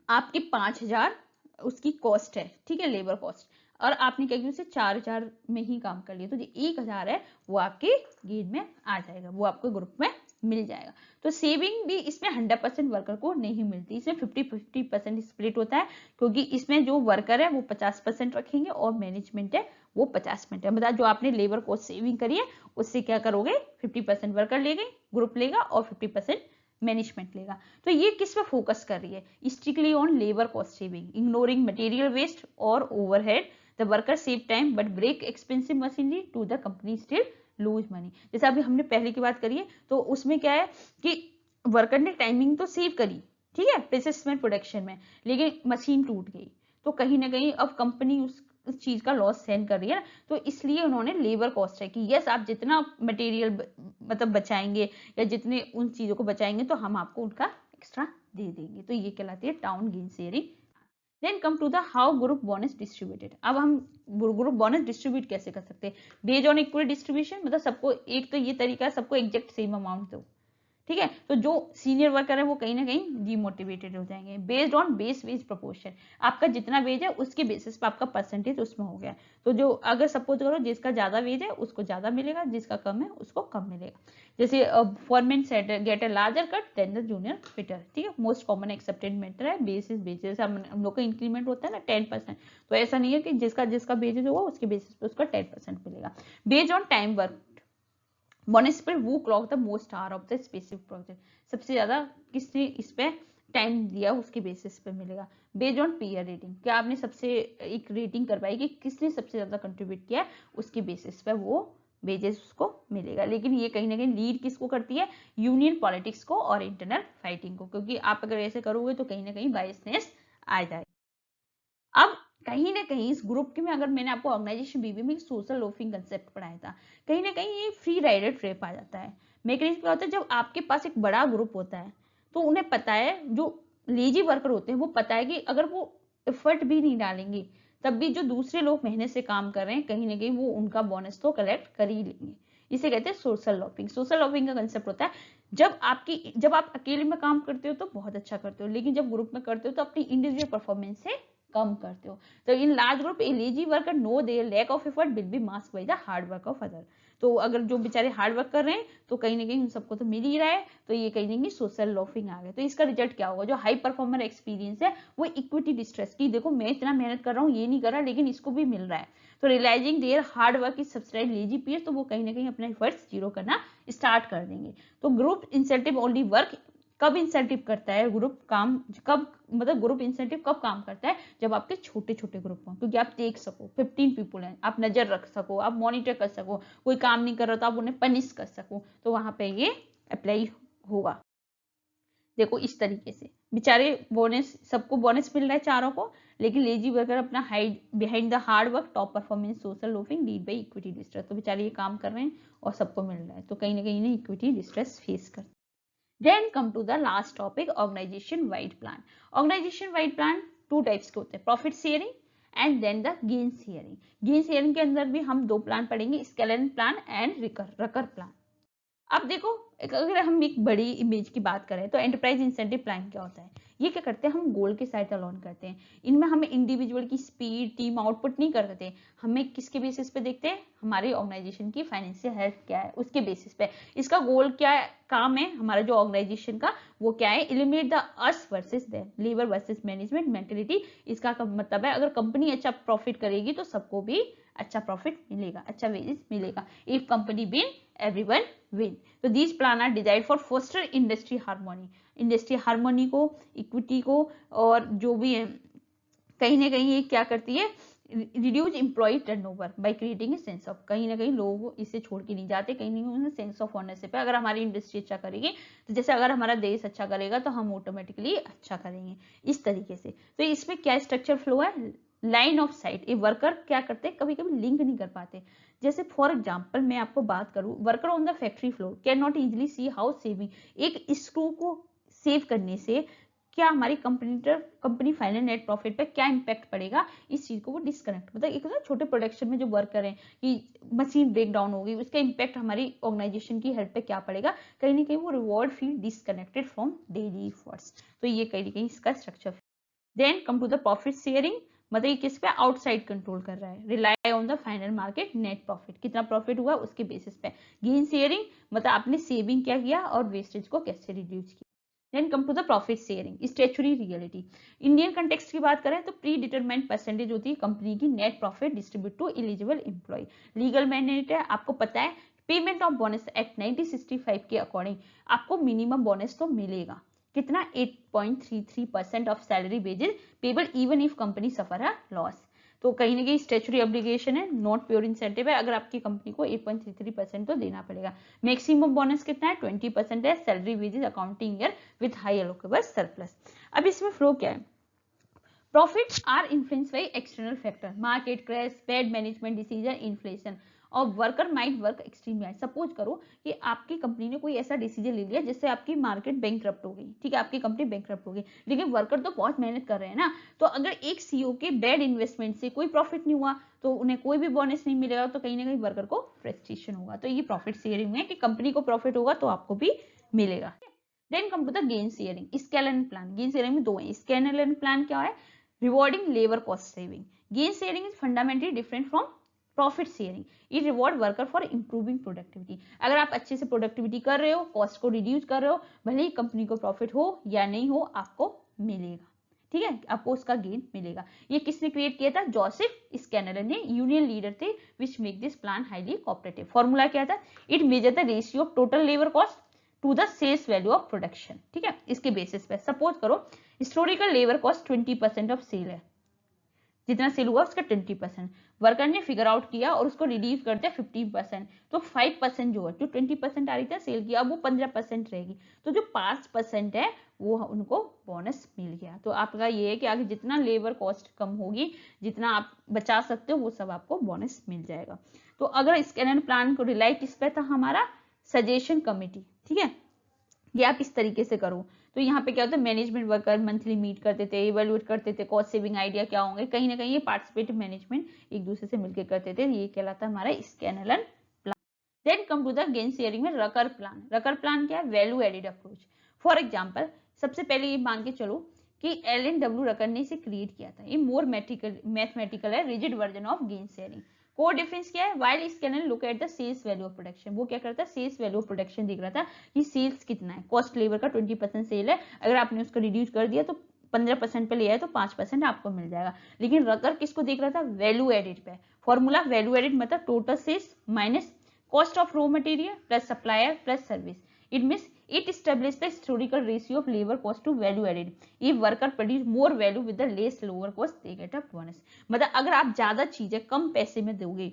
आपकी 5000 उसकी कॉस्ट है, ठीक है, लेबर कॉस्ट, और आपने क्या किया उसे 4000 में ही काम कर लिया, तो जो 1000 है वो आपके गेन में आ जाएगा, वो आपको ग्रुप में मिल जाएगा। तो सेविंग भी इसमें 100% वर्कर को नहीं मिलती, इसमें 50-50% स्प्लिट होता है, क्योंकि इसमें जो वर्कर है वो 50% रखेंगे और मैनेजमेंट है वो 50% है। मतलब जो आपने लेबर कॉस्ट सेविंग करी है उससे क्या करोगे, 50% वर्कर लेंगे, ग्रुप लेगा और 50% मैनेजमेंट लेगा। तो ये किस पे फोकस कर रही है, strictly on labour cost saving, ignoring material waste और overhead. The worker save time but break expensive machinery to the company still lose money. जैसे अभी हमने पहले की बात करी है तो उसमें क्या है कि वर्कर ने टाइमिंग तो सेव करी, ठीक है, प्रिसिजन प्रोडक्शन में, लेकिन मशीन टूट गई तो कहीं ना कहीं अब कंपनी उस चीज का लॉस सहन कर रही है ना, तो इसलिए उन्होंने लेबर कॉस्ट है कि यस आप जितना मटेरियल मतलब बचाएंगे या जितने उन चीजों को बचाएंगे तो हम आपको उनका एक्स्ट्रा दे देंगे। तो ये कहलाती है Towne gain sharing. Then come to the how group bonus distributed. अब हम ग्रुप बोनस डिस्ट्रीब्यूट कैसे कर सकते हैं, बेस्ड ऑन इक्वल डिस्ट्रीब्यूशन, मतलब सबको एक तो ये तरीका है सबको एग्जैक्ट सेम अमाउंट दो, ठीक है। तो जो सीनियर वर्कर है वो कहीं ना कहीं डिमोटिवेटेड हो जाएंगे। Based on base wage proportion, आपका जितना वेज है उसके बेसिस पे आपका परसेंटेज उसमें हो गया। तो जो अगर सपोज करो जिसका ज्यादा वेज है उसको ज्यादा मिलेगा, जिसका कम है उसको कम मिलेगा। जैसे foreman set get a larger cut than the junior fitter, ठीक है, मोस्ट कॉमन एक्सेप्टेड मेथड है बेसिस बेसिस। हम लोग का इंक्रीमेंट होता है ना 10%, तो ऐसा नहीं है कि जिसका जिसका बेसिस होगा उसके बेसिस पे उसका 10% मिलेगा। Based on time work bonus पर वो clock the most hour of the specific project, सबसे ज्यादा किसने इस पे टाइम दिया उसके बेसिस पे मिलेगा। बेस्ड ऑन पीयर रेटिंग, क्या आपने सबसे एक रेटिंग करवाई कि किसने सबसे ज्यादा कंट्रीब्यूट किया, उसके बेसिस पे वो वेजेस उसको मिलेगा। लेकिन ये कहीं ना कहीं लीड किसको करती है, यूनियन पॉलिटिक्स को और इंटरनल फाइटिंग को, क्योंकि आप अगर ऐसे करोगे तो कहीं ना कहीं बायसनेस आ जाएगी। अब कहीं ना कहीं इस ग्रुप के में अगर मैंने आपको ऑर्गेनाइजेशन बीबी में सोशल लोफिंग कंसेप्ट पढ़ाया था, कहीं ना कहीं ये फ्री राइडर ट्रैप आ जाता है। मैकेनिज्म क्या होता है, जब आपके पास एक बड़ा ग्रुप होता है तो उन्हें पता है, जो लेजी वर्कर होते हैं वो पता है कि अगर वो एफर्ट भी नहीं डालेंगे तब भी जो दूसरे लोग मेहनत से काम कर रहे हैं कहीं ना कहीं वो उनका बोनस तो कलेक्ट कर ही लेंगे। इसे कहते हैं सोशल लॉबिंग। सोशल लॉबिंग का कंसेप्ट होता है जब आप अकेले में काम करते हो तो बहुत अच्छा करते हो, लेकिन जब ग्रुप में करते हो तो अपनी इंडिविजुअल परफॉर्मेंस से कम करते हो। तो in large group lazy worker know their lack of effort will be masked by the hard work of other. तो अगर जो बेचारे हार्ड वर्क कर रहे हैं तो कहीं ना कहीं उन सबको तो मिल ही रहा है, तो ये कहीं ना कहीं सोशल लॉफिंग आ गया। तो इसका रिजल्ट क्या होगा, जो हाई परफॉर्मर एक्सपीरियंस है वो इक्विटी डिस्ट्रेस की, देखो मैं इतना मेहनत कर रहा हूँ ये नहीं कर रहा लेकिन इसको भी मिल रहा है, तो realizing their hard work is subscribe lazy peer, तो वो कहीं ना कहीं अपने एफर्ट्स जीरो करना स्टार्ट कर देंगे। तो ग्रुप इंसेंटिव ओनली वर्क, कब इंसेंटिव करता है ग्रुप काम, कब मतलब ग्रुप इंसेंटिव कब काम करता है, जब आपके छोटे छोटे ग्रुप हो, क्योंकि आप देख सको 15 पीपल हैं, आप नजर रख सको, आप मॉनिटर कर सको, कोई काम नहीं कर रहा तो आप उन्हें पनिश कर सको, तो वहां पे ये अप्लाई होगा। देखो इस तरीके से बेचारे बोनस, सबको बोनस मिल रहा है चारों को, लेकिन लेजी वर्कर अपना hide behind the hard work top performance social loafing lead by equity distress, तो बेचारे ये काम कर रहे हैं और सबको मिल रहा है, तो कहीं ना कहीं इन्हें इक्विटी डिस्ट्रेस फेस कर। Then come to the last topic, organization wide plan. Organization wide plan two types के होते हैं, profit sharing and then the gain sharing. gain sharing के अंदर भी हम दो प्लान पढ़ेंगे, स्केलर प्लान एंड रकर प्लान। अब देखो अगर हम एक बड़ी इमेज की बात करें तो एंटरप्राइज इंसेंटिव प्लान क्या होता है, ये क्या करते हैं, हम गोल के साथ अलाउन करते हैं, इनमें हमें इंडिविजुअल की स्पीड टीम आउटपुट नहीं करते, हमें किसके बेसिस पे देखते हैं, हमारे ऑर्गेनाइजेशन की फाइनेंशियल हेल्थ क्या है उसके बेसिस पे, इसका गोल क्या है, काम है हमारा जो ऑर्गेनाइजेशन का वो क्या है, eliminate the us versus them, labour versus management mentality. इसका मतलब है अगर कंपनी अच्छा प्रॉफिट करेगी तो सबको भी अच्छा प्रॉफिट मिलेगा, अच्छा वेजेस मिलेगा, if company win everyone win. तो these plan are design for foster industry harmony, industry harmony को, इक्विटी को, और जो भी है कहीं ना कहीं ये क्या करती है, reduce employ turnover by creating a sense of, कहीं ना कहीं लोग इसे छोड़ के नहीं जाते, कहीं ना कहीं उन्हें सेंस ऑफ ओनरशिप है, अगर हमारी इंडस्ट्री अच्छा करेगी तो जैसे अगर हमारा देश अच्छा करेगा तो हम ऑटोमेटिकली अच्छा करेंगे, इस तरीके से। तो इसमें क्या स्ट्रक्चर फ्लो है, लाइन ऑफ साइट, ये वर्कर क्या करते हैं कभी कभी लिंक नहीं कर पाते, जैसे फॉर एग्जाम्पल मैं आपको बात करूं, worker on the factory floor can not easily see how saving, एक स्क्रू को सेव करने से क्या हमारी कंपनी फाइनल नेट प्रॉफिट पे क्या इंपैक्ट पड़ेगा, इस चीज को वो डिस्कनेक्ट, मतलब एक ना छोटे प्रोडक्शन में जो वर्कर हैं कि मशीन ब्रेक डाउन होगी उसका इंपैक्ट हमारी ऑर्गेनाइजेशन की हेल्थ पे क्या पड़ेगा, कहीं ना कहीं वो reward feel disconnected from daily efforts, तो ये कहीं ना कहीं इसका structure. Then come to the profit sharing, मतलब ये किस पे आउटसाइड कंट्रोल कर रहा है, rely on the final market net profit, कितना प्रॉफिट हुआ उसके बेसिस पे। गेन शेयरिंग मतलब आपने सेविंग क्या किया और वेस्टेज को कैसे रिड्यूस किया। Then come to the profit sharing statutory reality, Indian context की बात करें तो प्री डिटरमाइंड परसेंटेज होती है कंपनी की net profit distribute to eligible employ, legal mandate है, आपको पता है पेमेंट ऑफ बोनस एक्ट 1965 के अकॉर्डिंग आपको मिनिमम बोनस तो मिलेगा, कितना 8.33% of salary wages payable even if company suffer a loss, तो कहीं ना कहीं स्टैट्यूटरी ऑब्लिगेशन है, नॉट प्योर इंसेंटिव है, अगर आपकी कंपनी को 8.33% तो देना पड़ेगा। मैक्सिमम बोनस कितना है 20% है, salary wages accounting year with high allocable surplus. अब इसमें फ्लो क्या है, profits are influence by external factor, market crash, bad management decision, inflation, और worker might work extremely hard. Suppose करो कि आपकी कंपनी ने कोई ऐसा डिसीजन ले लिया जिससे आपकी मार्केट बैंकरप्ट हो गई, ठीक है, आपकी कंपनी बैंकरप्ट हो गई, लेकिन वर्कर तो बहुत मेहनत कर रहे हैं ना, तो अगर एक सीईओ के बैड इन्वेस्टमेंट से कोई प्रॉफिट नहीं हुआ तो उन्हें कोई भी बोनस नहीं मिलेगा, तो कहीं ना कहीं वर्कर को फ्रस्ट्रेशन होगा, तो ये प्रॉफिट शेयरिंग है कि कंपनी को प्रॉफिट होगा तो आपको भी मिलेगा। Then come to the gain sharing scalar plan, gain sharing में दो है, स्केलर प्लान क्या है, rewarding labor cost saving. Gain sharing is fundamentally different from profit sharing. It reward worker for improving productivity. अगर आप अच्छे से प्रोडक्टिविटी कर रहे हो, कॉस्ट को रिड्यूस कर रहे हो, भले ही कंपनी को प्रॉफिट हो या नहीं हो आपको मिलेगा, ठीक है, आपको उसका गेन मिलेगा। ये किसने क्रिएट किया था, जोसेफ स्कैनर ने, यूनियन लीडर थे, which make this plan highly cooperative. Formula क्या था, it measure the ratio of total labour cost to the sales value of production, ठीक है, इसके बेसिस पे सपोज करो historical labour cost 20% of sale है, जितना सेल हुआ उसका 20%, वर्कर ने फिगर आउट किया और उसको रिड्यूस करते 15%, तो 5% जो है, जो 20% आ रही थी सेल की, अब वो 15% रहेगी, तो जो 5% है वो उनको बोनस मिल गया। तो आपका ये है कि आगे जितना लेबर कॉस्ट कम होगी, जितना आप बचा सकते हो वो सब आपको बोनस मिल जाएगा। तो अगर स्कैनर प्लान को रिलाई किस पे था, हमारा सजेशन कमेटी, ठीक है, ये आप इस तरीके से करो। तो यहाँ पे क्या होता है, मैनेजमेंट वर्कर मंथली मीट करते थे, इवेल्युएट करते थे कॉस्ट सेविंग आइडिया क्या होंगे, कहीं ना कहीं ये पार्टिसिपेटिव मैनेजमेंट एक दूसरे से मिलकर करते थे, ये कहलाता है हमारा Scanlon plan. Then come to the gain sharing में रकर प्लान। रकर प्लान क्या है, value added approach. For example सबसे पहले ये मान के चलो कि LNW रकर ने इसे क्रिएट किया था, ये मोर मैथमेटिकल है, rigid version of gain sharing. Core difference क्या है, while Scanlon look at the sales value of production, वो क्या करता है, सेल्स वैल्यू ऑफ प्रोडक्शन दिख रहा था कि सेल्स कितना है, कॉस्ट लेबर का 20% सेल है, अगर आपने उसको रिड्यूस कर दिया तो 15% पे लिया है तो 5% आपको मिल जाएगा। लेकिन रकर किसको देख रहा था, वैल्यू एडिड पे। फॉर्मूला वैल्यू एडिड मतलब total sales minus cost of raw material plus supplier plus service. It means it established the historical ratio of labor cost to value added. If worker produce more value with the less lower cost, they get a bonus. मतलब अगर आप ज्यादा चीजें कम पैसे में दोगे,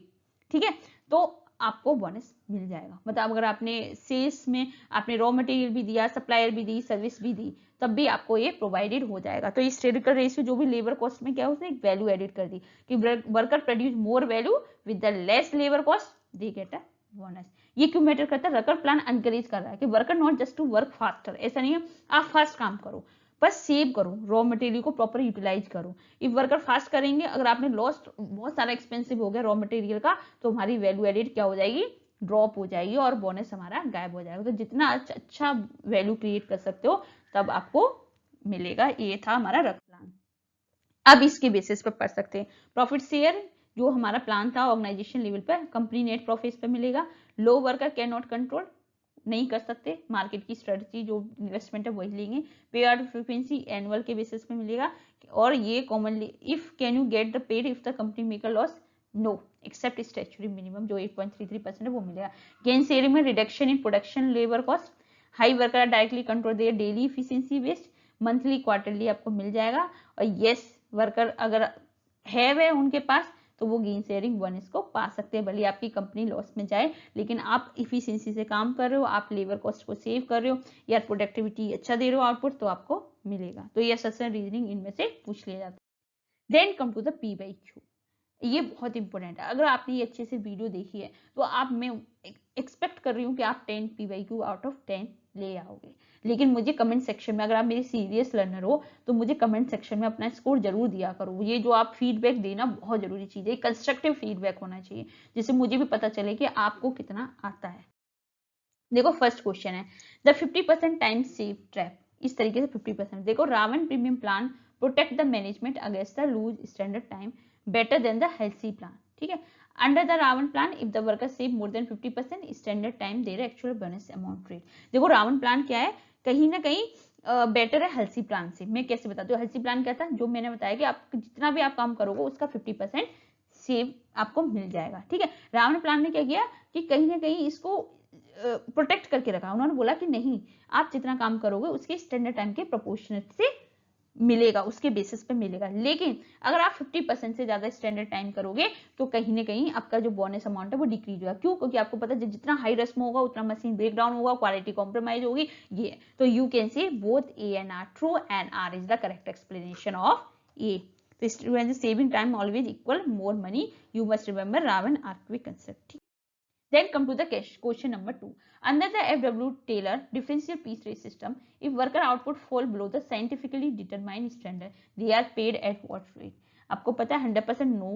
ठीक है, तो आपको बोनस मिल जाएगा। मतलब अगर आपने सेल्स में आपने रॉ मटेरियल भी दिया, सप्लायर भी दी, सर्विस भी दी, तब भी आपको ये प्रोवाइडेड हो जाएगा। तो हिस्टोरिकल रेशियो जो भी लेबर कॉस्ट में क्या है, उसने एक वैल्यू एडिट कर दी कि worker produce more value with the less labour cost, they get a bonus. ये क्यों मैटर करता है, रकर प्लान एनकरेज कर रहा है कि worker not just to work faster, ऐसा नहीं है आप फास्ट काम करो, बस सेव करो, रॉ मटेरियल को प्रॉपर यूटिलाइज करो। इफ वर्कर फास्ट करेंगे, अगर आपने लॉस्ट बहुत सारा एक्सपेंसिव हो गया रॉ मटेरियल का, तो हमारी वैल्यू एडिड क्या हो जाएगी, ड्रॉप हो जाएगी और बोनस हमारा गायब हो जाएगा। तो जितना अच्छा वैल्यू क्रिएट कर सकते हो तब आपको मिलेगा। ये था हमारा रकर प्लान। अब इसके बेसिस पर पढ़ सकते हैं प्रॉफिट शेयर, जो हमारा प्लान था ऑर्गेनाइजेशन लेवल पर, कंपनी नेट प्रॉफिट पे मिलेगा। लो वर्कर कैन नॉट कंट्रोल, नहीं कर सकते, मार्केट की स्ट्रेटजी जो इन्वेस्टमेंट है वही लेंगे। पे आउट फ्रीक्वेंसी एनुअल के बेसिस पे मिलेगा, और ये commonly if can you get the paid if the company make a loss, no except statutory minimum जो 8.33% है वो मिलेगा। गेन शेयरिंग में reduction in production labour cost, high worker directly control their daily efficiency waste, monthly quarterly आपको मिल जाएगा। और yes, worker अगर है वे उनके पास तो वो गेन शेयरिंग बोनस को पा सकते हैं, भले आपकी कंपनी लॉस में जाए, लेकिन आप इफिशिएंसी से काम कर रहे हो, आप लेबर कॉस्ट को सेव कर रहे हो या प्रोडक्टिविटी अच्छा दे रहे हो आउटपुट, तो आपको मिलेगा। तो ये असर्शन रीजनिंग इनमें से पूछ लिया जाता है। Then come to the P by Q, ये बहुत इंपॉर्टेंट है। अगर आपने ये अच्छे से वीडियो देखी है तो आप, मैं एक्सपेक्ट कर रही हूँ कि आप 10 P by Q out of 10 ले आओगे। लेकिन मुझे कमेंट सेक्शन में, अगर आप मेरे सीरियस लर्नर हो तो मुझे कमेंट सेक्शन में अपना स्कोर जरूर दिया करो। ये जो आप फीडबैक देना बहुत जरूरी चीज है, कंस्ट्रक्टिव फीडबैक होना चाहिए, जिससे मुझे भी पता चले कि आपको कितना आता है। देखो फर्स्ट क्वेश्चन है, द 50% टाइम सेव ट्रैप, इस तरीके से 50%। देखो Rowan premium plan protect the management against the loose standard time better than the Halsey plan, ठीक है। Under the Rowan plan if the worker save more than 50% standard time their actual bonus amount rate. देखो Rowan plan क्या है, कहीं ना कहीं better है healthy plan से। मैं कैसे बताती हूँ, हेल्थी प्लान क्या था, जो मैंने बताया कि आप जितना भी आप काम करोगे उसका 50% सेव आपको मिल जाएगा, ठीक है। रावण प्लान ने क्या किया कि कहीं ना कहीं इसको प्रोटेक्ट करके रखा। उन्होंने बोला कि नहीं, आप जितना काम करोगे उसके स्टैंडर्ड टाइम के प्रोपोर्शनेट से मिलेगा, उसके बेसिस पे मिलेगा। लेकिन अगर आप 50% से ज्यादा स्टैंडर्ड टाइम करोगे तो कहीं ना कहीं आपका जो बोनस अमाउंट है वो डिक्रीज होगा। क्यों? क्योंकि आपको पता है जितना हाई रस्म होगा उतना मशीन ब्रेक डाउन होगा, क्वालिटी कॉम्प्रोमाइज होगी। ये तो you can say both A and R, true and R is the correct explanation of A. तो saving time always equal more money, you must remember Rowan archaic concept. Then come to the question number 2. Under the FW Taylor differential piece rate system, if worker output fall below the scientifically determined standard, they are paid at what rate? आपको पता है 100% no,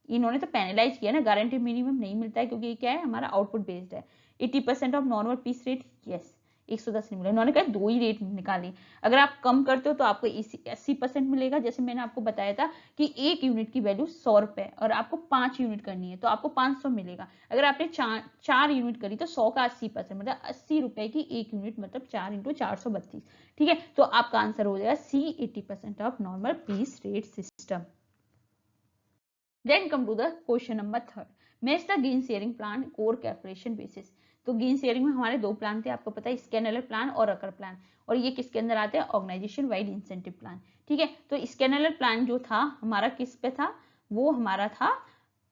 इन्होंने तो penalise किया ना, guarantee minimum नहीं मिलता है क्योंकि ये क्या है, हमारा आउटपुट बेस्ड है। 80% of normal piece rate, yes 110 नहीं मिला। इन्होंने कहा 2 ही रेट निकाली, अगर आप कम करते हो तो आपको 80% मिलेगा। जैसे मैंने आपको बताया था कि 1 यूनिट की वैल्यू 100 रुपए और आपको 5 यूनिट करनी है तो आपको 500 मिलेगा। अगर आपने 4 यूनिट करी तो 100 का 80%, मतलब 80 रुपए की 1 यूनिट, मतलब 4 × 432, ठीक है। तो आपका आंसर हो जाएगा C, 80% of normal piece rate system. Then come to the question number 3. Match the gain sharing plan core calculation basis. तो गेन शेयरिंग में हमारे 2 प्लान थे, आपको पता है, स्कैनर प्लान और रकर प्लान, और ये किसके अंदर आते हैं, ऑर्गेनाइजेशन वाइड इंसेंटिव प्लान, ठीक है। तो स्कैनर प्लान जो था हमारा किस पे था, वो हमारा था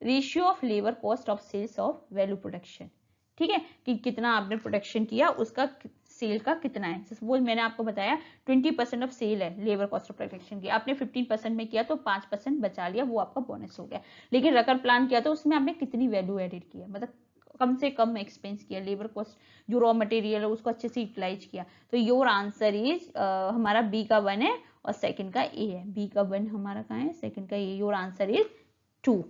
ratio of labour cost of sales of value production, ठीक है, कि कितना आपने प्रोडक्शन किया उसका सेल का कितना है। सपोज मैंने आपको बताया 20% ऑफ सेल है लेबर कॉस्ट ऑफ प्रोडक्शन की, आपने 15% में किया तो 5% बचा लिया, वो आपका बोनस हो गया। लेकिन रकर प्लान किया तो उसमें आपने कितनी वैल्यू एडिड किया, मतलब कम से कम एक्सपेंस किया, लेबर कॉस्ट जो रॉ मटेरियल है उसको अच्छे से यूटिलाइज किया। तो योर आंसर इज हमारा बी का 1 है और सेकंड का ए है। बी का 1 हमारा कहाँ है, सेकंड का ए। योर आंसर इज 2,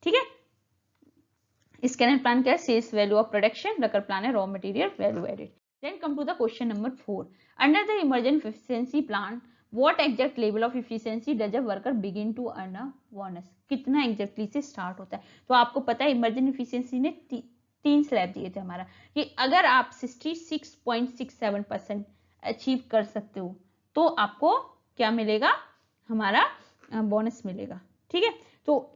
ठीक है। स्कैनर प्लान क्या है, sales value of production, Rucker plan है raw material value added. Then come to the question number 4. Under the emergent efficiency plan, what exact level of efficiency does a worker begin to earn a bonus, कितना exactly से start होता है। तो आपको पता है emergent efficiency ने तीन स्लैब दिए थे हमारा, कि अगर आप 66.67% अचीव कर सकते हो तो आपको क्या मिलेगा, हमारा बोनस मिलेगा। ठीक है, तो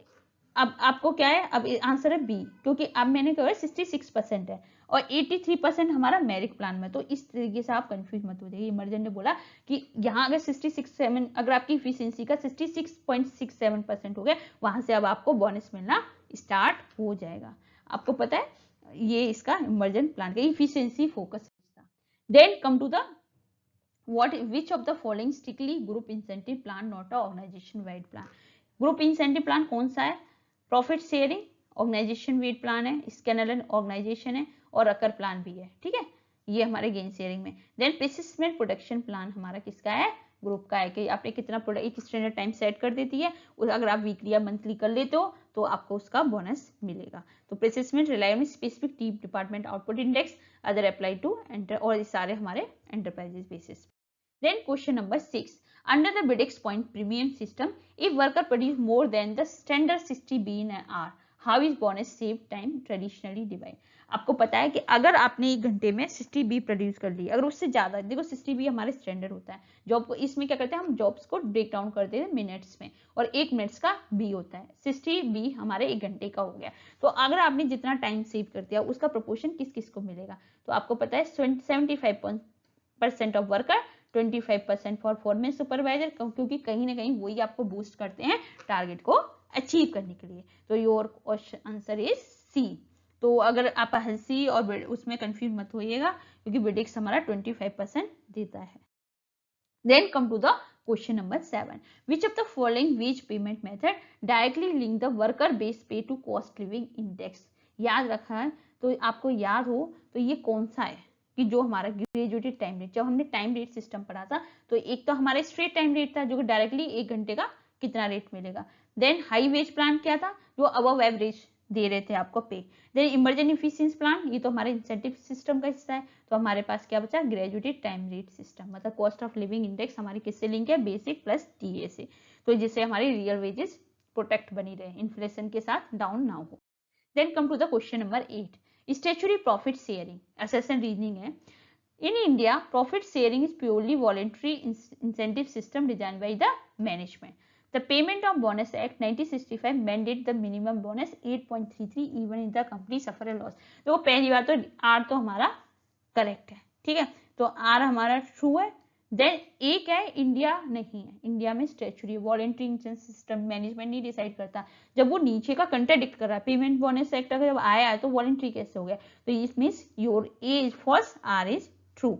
अब आपको क्या है, अब आंसर है बी, क्योंकि अब मैंने कहा 66% है और 83% हमारा मेरिट प्लान में। तो इस तरीके से आप कंफ्यूज मत हो जाइए। इमर्जेंट ने बोला कि यहाँ अगर 66 अगर आपकी इफिशियंसी का 66.67% हो गया, वहां से अब आपको बोनस मिलना स्टार्ट हो जाएगा। आपको पता है ये इसका इमर्जेंट प्लान का इफिशियंसी फोकस था। Then come to the what which of the following strictly group incentive plan not a organization wide plan। Group incentive plan कौन सा है, profit sharing, organization wide plan है, स्कैनर ऑर्गेनाइजेशन है और अकर plan भी है। ठीक है, ये हमारे गेन शेयरिंग में। देन पेसिसमेंट प्रोडक्शन प्लान हमारा किसका है, ग्रुप का है, कि आपने कितना प्रोडक्ट एक स्टैंडर्ड टाइम सेट कर देती है, अगर आप वीकली या मंथली कर लेते हो तो आपको उसका बोनस मिलेगा। तो पेसिसमेंट rely on specific team department output index, other apply to enter, और ये सारे हमारे enterprises basis. Then question number 6. Under the BIDEX point premium system, if worker produce more than the standard 60 B in an hour, how is bonus save time traditionally divide? आपको पता है कि अगर आपने एक घंटे में 60 बी प्रोड्यूस कर ली, अगर उससे ज्यादा, देखो 60 बी हमारे स्टैंडर्ड होता है जॉब को, इसमें क्या करते हैं हम जॉब्स को ब्रेक डाउन करते हैं मिनट्स में, और एक मिनट्स का बी होता है, 60 बी हमारे एक घंटे का हो गया। तो अगर आपने जितना टाइम सेव कर दिया उसका प्रोपोर्शन किस किस को मिलेगा, तो आपको पता है 75% of worker, 25% for foreman supervisor, क्योंकि कहीं ना कहीं वही आपको बूस्ट करते हैं टारगेट को अचीव करने के लिए। तो योर आंसर इज सी। तो अगर आप सी और उसमें कंफ्यूज मत होइएगा, क्योंकि बिडिक्स हमारा 25% देता है। Then come to the question number 7. Which of the following wage payment method directly link the worker base pay to cost living index. याद रखा है, तो आपको याद हो तो ये कौन सा है कि जो हमारा ग्रेजुएटेड टाइम रेट, जब हमने टाइम रेट सिस्टम पढ़ा था तो एक तो हमारा स्ट्रेट टाइम रेट था जो कि डायरेक्टली एक घंटे का कितना रेट मिलेगा। देन हाई वेज प्लान क्या था, जो अबव एवरेज दे रहे थे आपको पे। देन इमरजेंट इफिशियंसी प्लान, ये तो हमारे इंसेंटिव सिस्टम का हिस्सा है। तो हमारे पास क्या बचा, ग्रेजुएटेड टाइम रेट सिस्टम, मतलब कॉस्ट ऑफ लिविंग इंडेक्स हमारी किससे लिंक है, बेसिक प्लस टीए से, तो जिससे हमारी रियल वेजेस प्रोटेक्ट बनी रहे, इन्फ्लेशन के साथ डाउन ना हो। Then come to the question number 8. Statutory profit sharing assertion reasoning है। In India, profit sharing is purely voluntary incentive system designed by the management. The Payment of Bonus Act 1965 mandate the minimum bonus 8.33 even if the company suffer a loss. तो पहली बात तो are तो हमारा correct है, ठीक है, तो आर हमारा ट्रू है। देन ए क्या है, इंडिया नहीं है, इंडिया में statutory voluntary incentive system management नहीं डिसाइड करता। जब वो नीचे का कंट्राडिक्ट कर रहा है, पेमेंट बोनस एक्ट अगर जब आया है तो वॉलंटरी कैसे हो गया, तो इस means your A is false, R is true.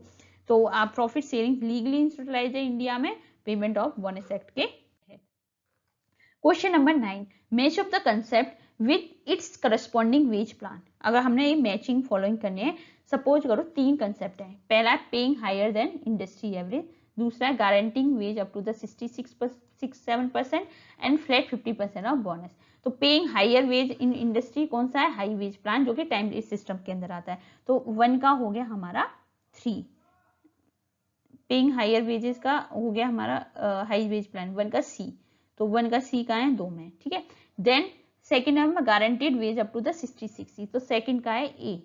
तो आप प्रॉफिट शेयरिंग लीगली इंस्टीट्यूशनलाइज्ड है इंडिया में पेमेंट ऑफ बोनस एक्ट के। Question number 9. Match of the concept with its corresponding wage plan. अगर हमने ये मैचिंग फॉलोइंग करनी है, सपोज करो तीन कंसेप्ट है, पहला है paying higher than industry average, दूसरा है guaranteeing wage up to the 66.67% and flat 50% of bonus. तो paying higher wage in industry कौन सा है, हाई वेज प्लान, जो कि टाइम बेस्ड सिस्टम के अंदर आता है। तो 1 का हो गया हमारा 3, पेइंग हायर वेजेस का हो गया हमारा हाई वेज प्लान 1 का सी, तो 1 का सी का है 2 में, ठीक है। देन सेकंड है guaranteed wage up to the 66, तो सेकंड का है ए,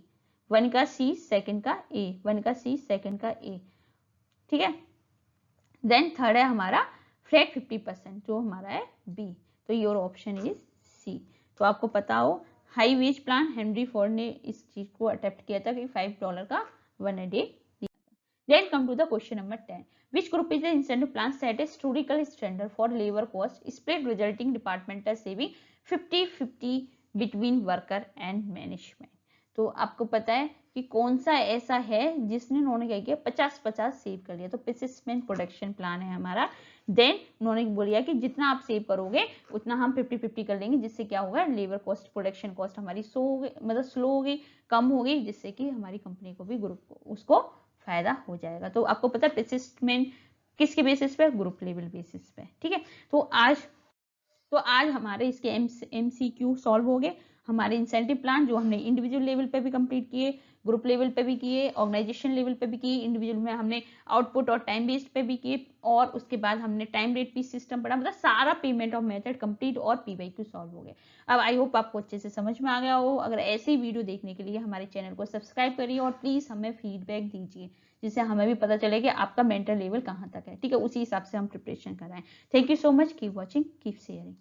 1 का सी सेकंड का ए, 1 का सी सेकंड का ए, ठीक है। देन थर्ड है हमारा फ्लैट 50%, जो हमारा है बी, तो योर ऑप्शन इज सी। तो आपको पता हो high wage plan Henry Ford ने इस चीज को अटेम्प्ट किया था कि $5 का 1 a day। Then come to the question number 10. Which group is the incentive plan set a historical standard for labor cost split resulting departmental saving 50-50 between worker and management? तो आपको पता है कि कौन सा ऐसा है जिसने उन्होंने क्या किया 50-50 सेव कर लिया, तो पेसिसमेंट प्रोडक्शन प्लान है हमारा। देन उन्होंने बोलिया कि जितना आप सेव करोगे उतना हम 50-50 कर लेंगे, जिससे क्या होगा लेबर कॉस्ट प्रोडक्शन कॉस्ट हमारी मतलब स्लो हो गई, कम हो गई, जिससे कि हमारी कंपनी को भी ग्रुप को उसको फायदा हो जाएगा। तो आपको पता है पेसिसमेंट किसके बेसिस पे, ग्रुप लेवल बेसिस पे, ठीक है। तो आज हमारे इसके एमसीक्यू सॉल्व हो गए, हमारे इंसेंटिव प्लान जो हमने इंडिविजुअल लेवल पे भी कंप्लीट किए, ग्रुप लेवल पे भी किए, ऑर्गेनाइजेशन लेवल पे भी किए, इंडिविजुअल में हमने आउटपुट और टाइम बेस्ड पे भी किए, और उसके बाद हमने टाइम रेट पीस सिस्टम पढ़ा। मतलब सारा पेमेंट ऑफ मेथड कंप्लीट और पीवाईक्यू सॉल्व हो गए। अब आई होप आपको अच्छे से समझ में आ गया हो। अगर ऐसे ही वीडियो देखने के लिए हमारे चैनल को सब्सक्राइब करिए और प्लीज हमें फीडबैक दीजिए, जिससे हमें भी पता चले कि आपका मेंटल लेवल कहाँ तक है। ठीक है, उसी हिसाब से हम प्रिपरेशन कराएं। Thank you so much, keep watching, keep sharing.